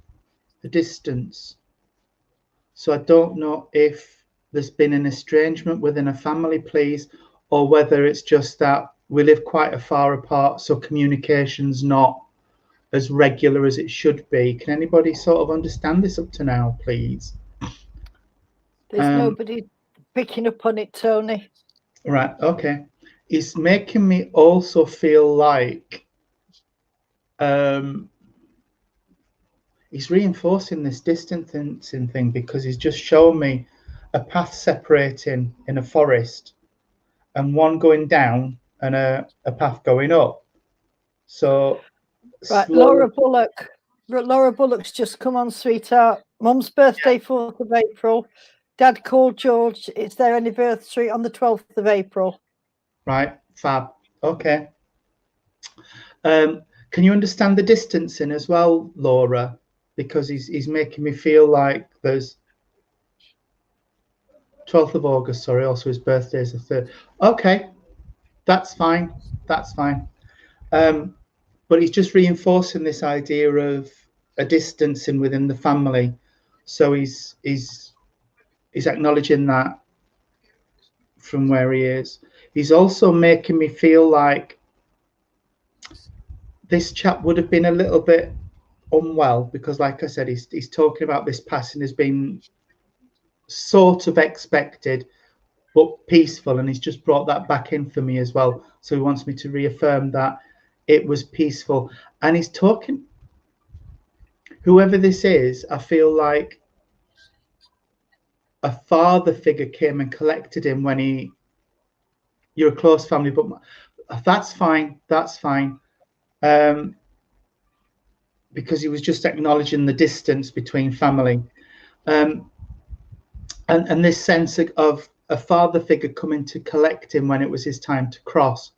So I don't know if there's been an estrangement within a family, please, or whether it's just that we live quite a far apart, so communication's not as regular as it should be. Can anybody sort of understand this up to now, please? There's nobody picking up on it, Tony. Right, okay. It's making me also feel like he's reinforcing this distancing thing, because he's just shown me a path separating in a forest and one going down and a path going up. So right, Laura Bullock's just come on, sweetheart. Mum's birthday, 4th of April. Dad called George. It's their anniversary on the 12th of April. Right, fab. Okay. Can you understand the distancing as well, Laura? Because he's making me feel like there's 12th of August, sorry, also his birthday is the 3rd. Okay, that's fine. That's fine. But he's just reinforcing this idea of a distancing within the family. So he's acknowledging that from where he is. He's also making me feel like this chap would have been a little bit unwell, because like I said, he's talking about this passing as being sort of expected but peaceful, and he's just brought that back in for me as well. So he wants me to reaffirm that it was peaceful. And he's talking, whoever this is, I feel like a father figure came and collected him when you're a close family, but that's fine, because he was just acknowledging the distance between family, and this sense of a father figure coming to collect him when it was his time to cross.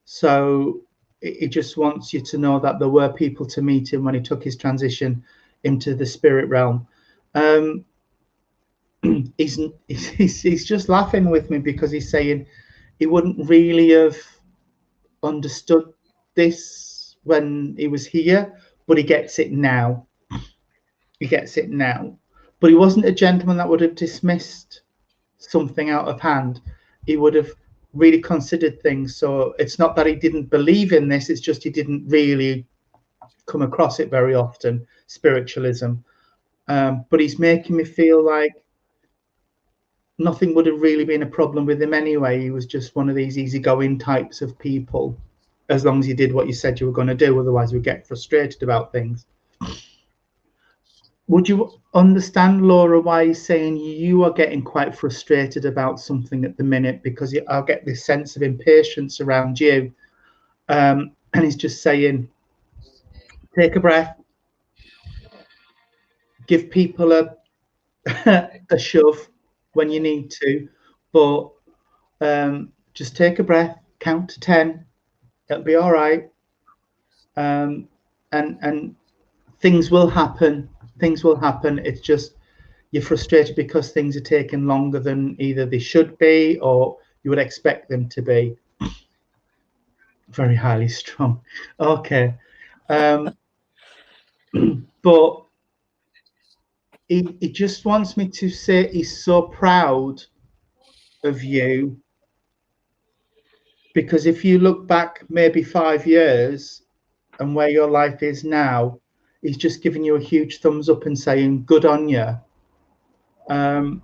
So he just wants you to know that there were people to meet him when he took his transition into the spirit realm. He's just laughing with me, because he's saying he wouldn't really have understood this when he was here, but he gets it now. He gets it now. But he wasn't a gentleman that would have dismissed something out of hand. He would have really considered things. So it's not that he didn't believe in this, it's just he didn't really come across it very often, spiritualism. But he's making me feel like nothing would have really been a problem with him anyway. He was just one of these easygoing types of people, as long as you did what you said you were going to do. Otherwise you would get frustrated about things. Would you understand, Laura, why he's saying you are getting quite frustrated about something at the minute? Because I'll get this sense of impatience around you. And he's just saying, take a breath, give people a shove when you need to, but just take a breath, count to 10, it'll be all right. And things will happen. Things will happen. It's just you're frustrated because things are taking longer than either they should be or you would expect them to be. Very highly strung. Okay. But he just wants me to say he's so proud of you, because if you look back maybe 5 years and where your life is now, he's just giving you a huge thumbs up and saying good on you. And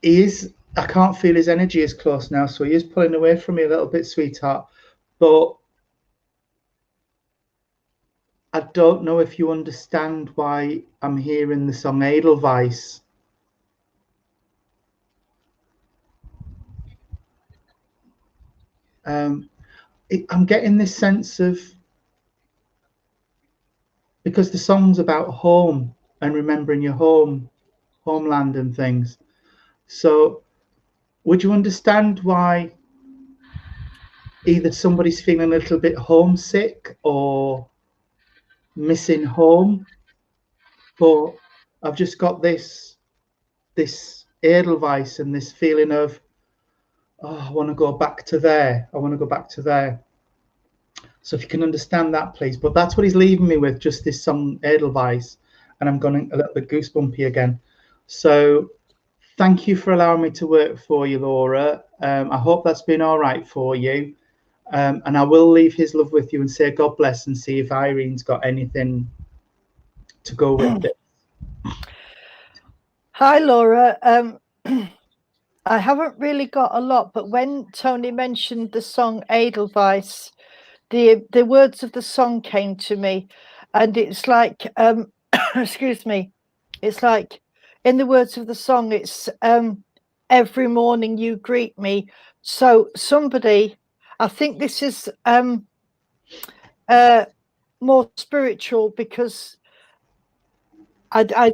he is, I can't feel his energy is close now, so he is pulling away from me a little bit, sweetheart. But I don't know if you understand why I'm hearing the song Edelweiss. I'm getting this sense of, because the song's about home and remembering your homeland and things. So would you understand why either somebody's feeling a little bit homesick or missing home? But I've just got this Edelweiss and this feeling of, oh, I want to go back to there. I want to go back to there. So if you can understand that, please. But that's what he's leaving me with, just this song Edelweiss, and I'm going a little bit goosebumpy again. So thank you for allowing me to work for you, Laura. I hope that's been all right for you. And I will leave his love with you and say God bless, and see if Irene's got anything to go with it. Hi, Laura. I haven't really got a lot, but when Tony mentioned the song Edelweiss, the words of the song came to me, and it's like, excuse me, it's like, in the words of the song, it's every morning you greet me. So somebody, I think this is more spiritual, because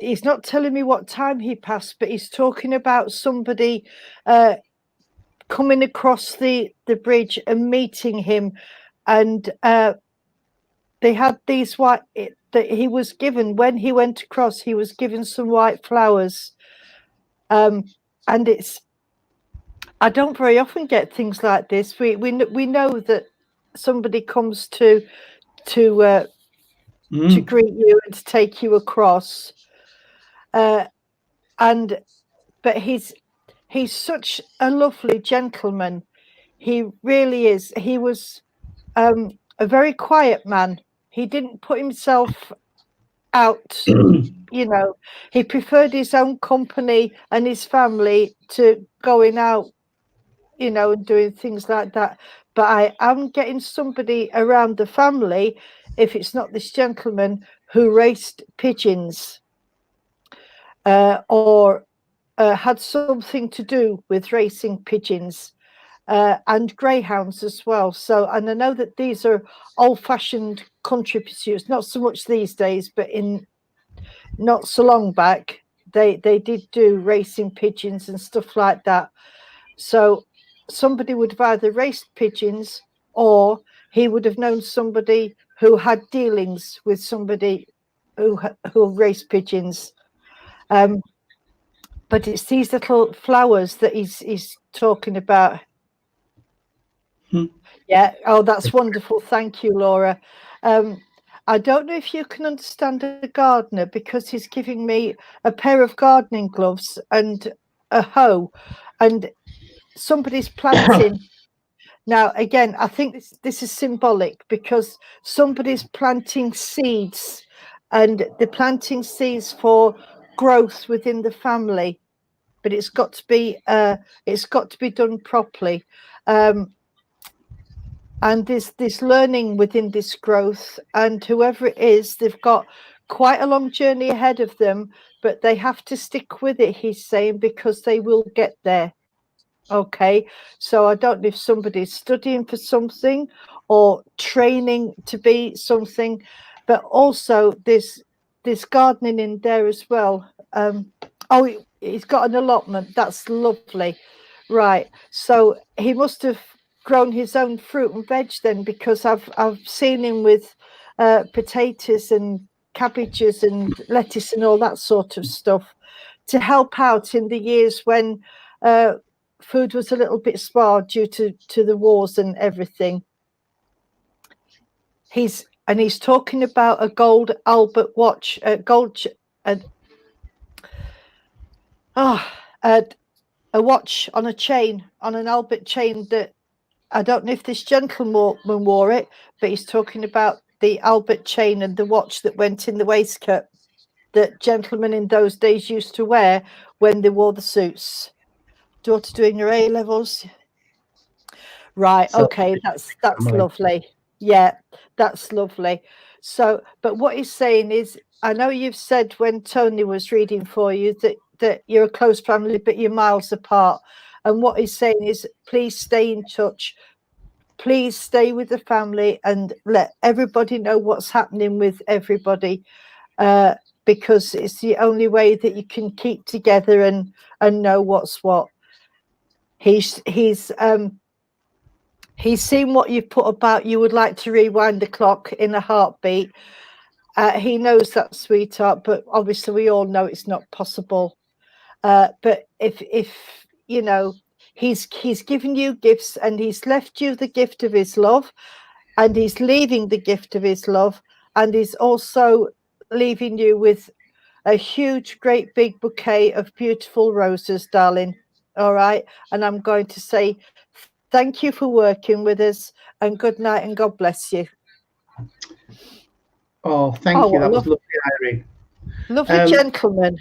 he's not telling me what time he passed, but he's talking about somebody coming across the bridge and meeting him, and they had these white that he was given when he went across. He was given some white flowers, and it's, I don't very often get things like this. We know that somebody comes to greet you and to take you across, and but he's such a lovely gentleman. He really is. He was a very quiet man. He didn't put himself out, you know. He preferred his own company and his family to going out, you know, and doing things like that. But I am getting somebody around the family, if it's not this gentleman, who raced pigeons, or had something to do with racing pigeons, and greyhounds as well. So, and I know that these are old-fashioned country pursuits, not so much these days, but in not so long back, they did do racing pigeons and stuff like that. So somebody would have either raced pigeons, or he would have known somebody who had dealings with somebody who raced pigeons. But it's these little flowers that he's talking about. Yeah. Oh, that's wonderful. Thank you, Laura. I don't know if you can understand a gardener, because he's giving me a pair of gardening gloves and a hoe, and somebody's planting. Now, again, I think this is symbolic, because somebody's planting seeds, and they're planting seeds for growth within the family. But it's got to be done properly. And there's this learning within this growth, and whoever it is, they've got quite a long journey ahead of them, but they have to stick with it, he's saying, because they will get there. Okay, so I don't know if somebody's studying for something or training to be something, but also there's gardening in there as well. Oh, he's got an allotment. That's lovely. Right, so he must have grown his own fruit and veg then, because I've seen him with potatoes and cabbages and lettuce and all that sort of stuff, to help out in the years when food was a little bit sparse due to the wars and everything. He's talking about a gold Albert watch, a watch on a chain, on an Albert chain, that I don't know if this gentleman wore it, but he's talking about the Albert chain and the watch that went in the waistcoat that gentlemen in those days used to wear when they wore the suits. Daughter doing your A levels, right? So, okay, that's lovely. Yeah, that's lovely. So, but what he's saying is, I know you've said when Tony was reading for you that you're a close family, but you're miles apart. And what he's saying is, please stay in touch. Please stay with the family and let everybody know what's happening with everybody, because it's the only way that you can keep together and know what's what. He's seen what you've put about you would like to rewind the clock in a heartbeat. He knows that, sweetheart, but obviously we all know it's not possible. But if you know, he's given you gifts, and he's left you the gift of his love, and he's leaving the gift of his love, and he's also leaving you with a huge, great big bouquet of beautiful roses, darling. All right. And I'm going to say thank you for working with us, and good night and God bless you. Oh, thank you. That was lovely, Irene. Lovely gentleman.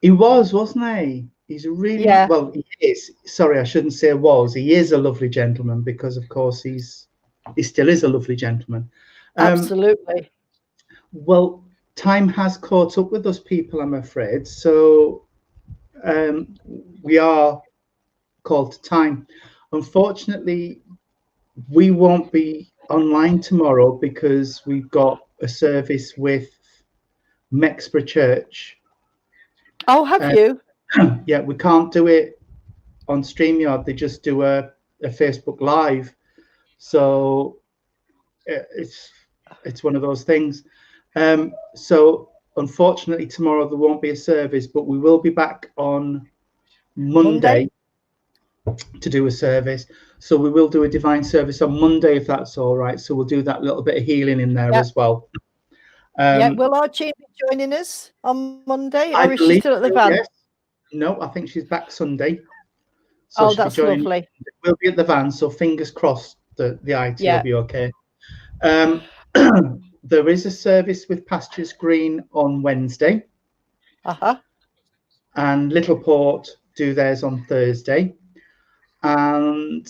He was, wasn't he? He's a really, well, he is. Sorry, I shouldn't say was. He is a lovely gentleman because, of course, he still is a lovely gentleman. Absolutely. Well, time has caught up with us people, I'm afraid. So we are called to time. Unfortunately, we won't be online tomorrow because we've got a service with Mexborough Church. Oh, have you? Yeah, we can't do it on StreamYard. They just do a Facebook Live. So it's one of those things. So unfortunately, tomorrow there won't be a service, but we will be back on Monday to do a service. So we will do a divine service on Monday, if that's all right. So we'll do that little bit of healing in there as well. Will Archie be joining us on Monday, or is she still at the van? Yes. No, I think she's back Sunday. So that's lovely. We'll be at the van, so fingers crossed that the IT will be okay. There is a service with Pastures Green on Wednesday. And Littleport do theirs on Thursday. And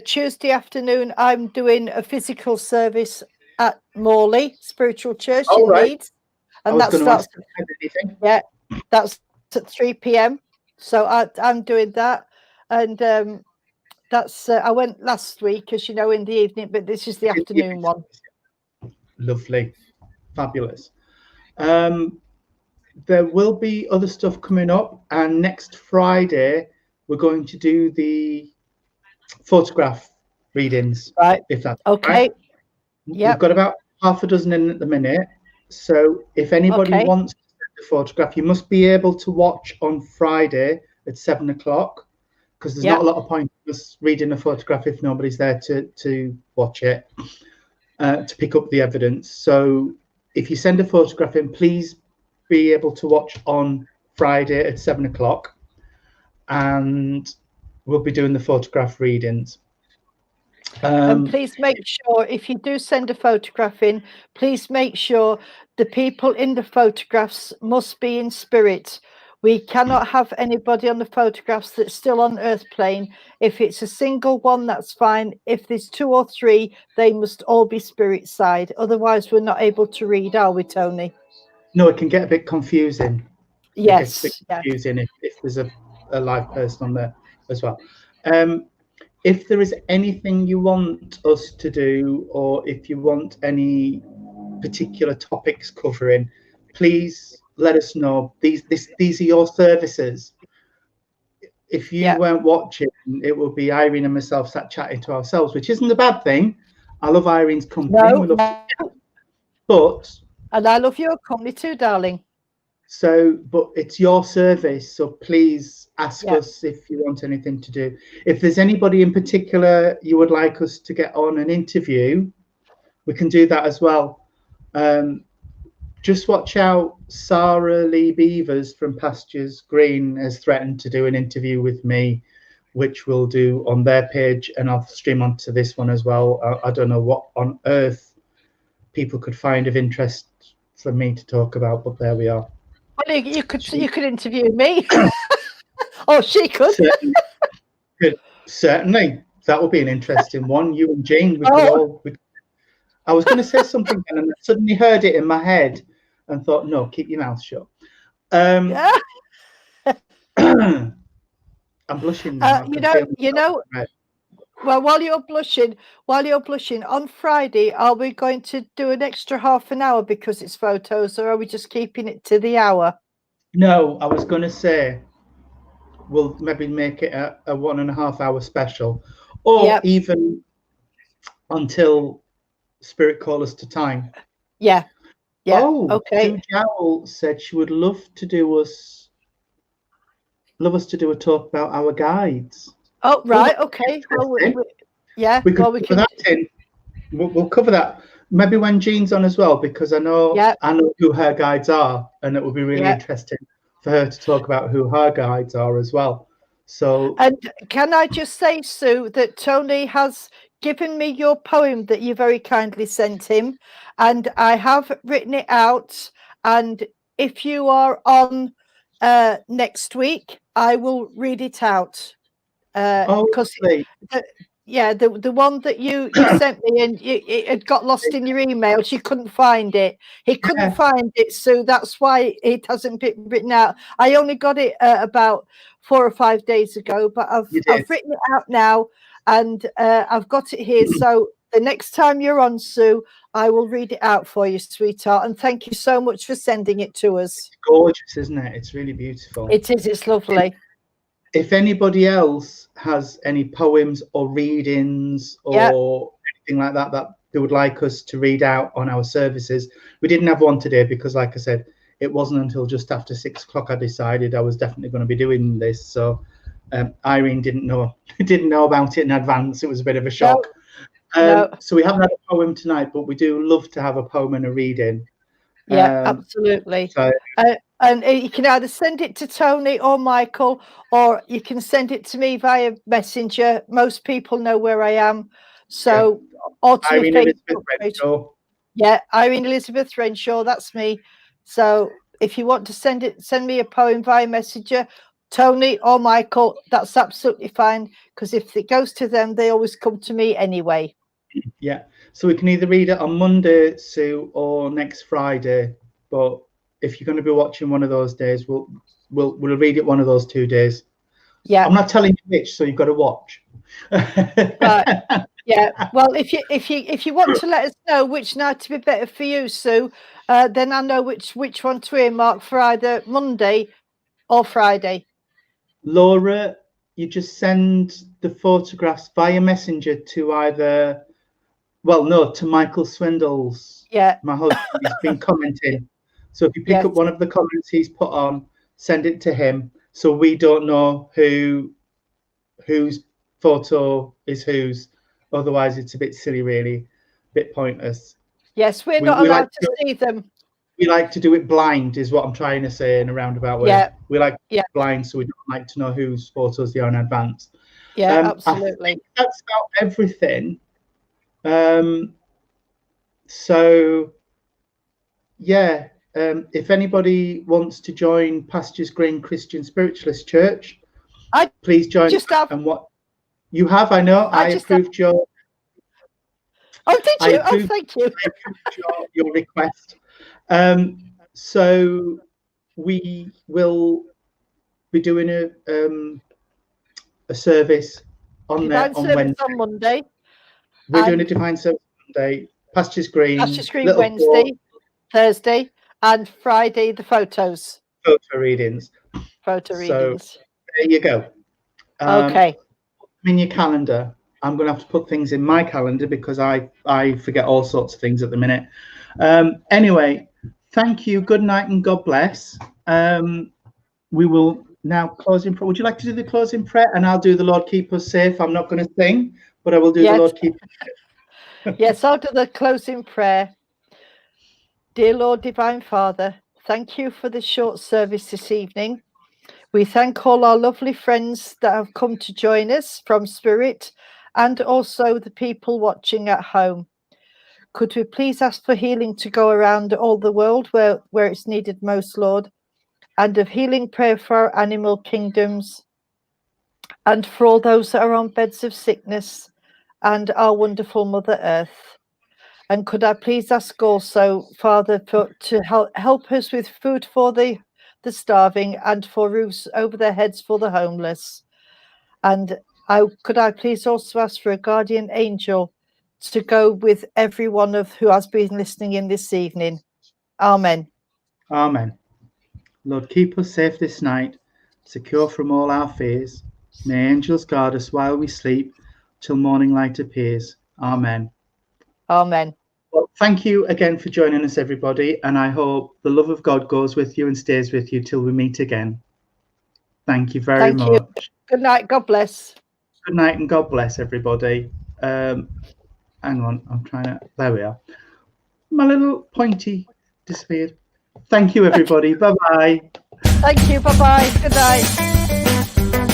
Tuesday afternoon, I'm doing a physical service at Morley Spiritual Church in Leeds. And that starts that's at 3 p.m. So I'm doing that. And that's I went last week, as you know, in the evening, but this is the afternoon one. Lovely. Fabulous. There will be other stuff coming up, and next Friday we're going to do the photograph readings. Right. If that's okay. Right. Yeah. We've got about half a dozen in at the minute. So if anybody wants to send a photograph, you must be able to watch on Friday at 7 o'clock, because there's not a lot of point in us reading a photograph if nobody's there to watch it, to pick up the evidence. So if you send a photograph in, please be able to watch on Friday at 7 o'clock, and we'll be doing the photograph readings. And please make sure, if you do send a photograph in, please make sure the people in the photographs must be in spirit. We cannot have anybody on the photographs that's still on earth plane. If it's a single one, that's fine. If there's 2 or 3, they must all be spirit side. Otherwise, we're not able to read, are we, Tony? No, it can get a bit confusing. Yes. It gets a bit confusing if there's a live person on there as well. If there is anything you want us to do, or if you want any particular topics covering, please let us know. These are your services. If you weren't watching, it would be Irene and myself sat chatting to ourselves, which isn't a bad thing. I love Irene's company. And I love your company too, darling. So, but it's your service, so please ask us if you want anything to do. If there's anybody in particular you would like us to get on an interview, we can do that as well. Just watch out. Sarah Lee Beavers from Pastures Green has threatened to do an interview with me, which we'll do on their page, and I'll stream onto this one as well. I don't know what on earth people could find of interest for me to talk about, but there we are. Well, you could interview me. Oh, she could. Certainly. That would be an interesting one. You and Jane, I was going to say something and I suddenly heard it in my head and thought, no, keep your mouth shut. I'm blushing now. Well, while you're blushing, on Friday, are we going to do an extra half an hour because it's photos, or are we just keeping it to the hour? No, I was going to say we'll maybe make it a 1.5 hour special, or even until Spirit call us to time. Yeah. Oh, okay. Sue Jowl said she would love us to do a talk about our guides. Oh, right. Okay. Well, we could cover that in. We'll cover that maybe when Jean's on as well, because I know who her guides are, and it would be really interesting for her to talk about who her guides are as well. So, and can I just say, Sue, that Tony has given me your poem that you very kindly sent him, and I have written it out. And if you are on next week, I will read it out. Because the one that you sent me, and it had got lost in your emails. You couldn't find it. He couldn't find it, so that's why it hasn't been written out. I only got it about 4 or 5 days ago, but I've written it out now, and I've got it here. So the next time you're on, Sue, I will read it out for you, sweetheart. And thank you so much for sending it to us. It's gorgeous, isn't it? It's really beautiful. It is. It's lovely. If anybody else has any poems or readings or anything like that that they would like us to read out on our services, we didn't have one today because, like I said, it wasn't until just after 6 o'clock I decided I was definitely going to be doing this. So Irene didn't know about it in advance. It was a bit of a shock. No. So we haven't had a poem tonight, but we do love to have a poem and a reading. Yeah, absolutely. So, and you can either send it to Tony or Michael, or you can send it to me via Messenger. Most people know where I am. So, or to Irene Elizabeth Renshaw. Yeah, Irene Elizabeth Renshaw, that's me. So if you want to send me a poem via Messenger, Tony or Michael, that's absolutely fine, because if it goes to them, they always come to me anyway. Yeah, so we can either read it on Monday, Sue, or next Friday. But if you're going to be watching one of those days, we'll read it one of those 2 days. Yeah, I'm not telling you which, so you've got to watch. Right. Yeah. Well, if you want to let us know which night to be better for you, Sue, then I know which one to earmark for either Monday or Friday. Laura, you just send the photographs via Messenger to either. Well, no, to Michael Swindells. Yeah. My husband, he's been commenting. So if you pick up one of the comments he's put on, send it to him. So we don't know whose photo is whose. Otherwise, it's a bit silly, really, a bit pointless. Yes, we're not allowed to see them. We like to do it blind, is what I'm trying to say in a roundabout way. Yeah. We like blind, so we don't like to know whose photos they are in advance. Yeah, absolutely. I think that's about everything. So yeah, if anybody wants to join Pastures Green Christian Spiritualist Church, please join. And what you have, I know, I approved your. Oh, did you? Oh, thank you. I approved your request. So we will be doing a service on Wednesday. On Monday. We're doing a divine service Monday, Pastures Green Wednesday, Thursday, and Friday the photo readings. So there you go. Okay. In your calendar. I'm going to have to put things in my calendar because I forget all sorts of things at the minute. Anyway, thank you. Good night and God bless. We will now close in prayer. Would you like to do the closing prayer? And I'll do the Lord keep us safe. I'm not going to sing, but I will do the Lord keep us safe. Yes, I'll do the closing prayer. Dear Lord, Divine Father, thank you for the short service this evening. We thank all our lovely friends that have come to join us from Spirit, and also the people watching at home. Could we please ask for healing to go around all the world where it's needed most, Lord, and of healing prayer for our animal kingdoms, and for all those that are on beds of sickness, and our wonderful Mother Earth. And could I please ask also, Father, to help us with food for the starving, and for roofs over their heads for the homeless. And could I please also ask for a guardian angel to go with every one of who has been listening in this evening. Amen. Amen. Lord, keep us safe this night, secure from all our fears. May angels guard us while we sleep, till morning light appears. Amen. Amen. Well, thank you again for joining us, everybody, and I hope the love of God goes with you and stays with you till we meet again. Thank you very much. Good night. God bless. Good night and God bless, everybody. Hang on, I'm trying to. There we are. My little pointy disappeared. Thank you, everybody. Bye-bye. Thank you. Bye-bye. Good night.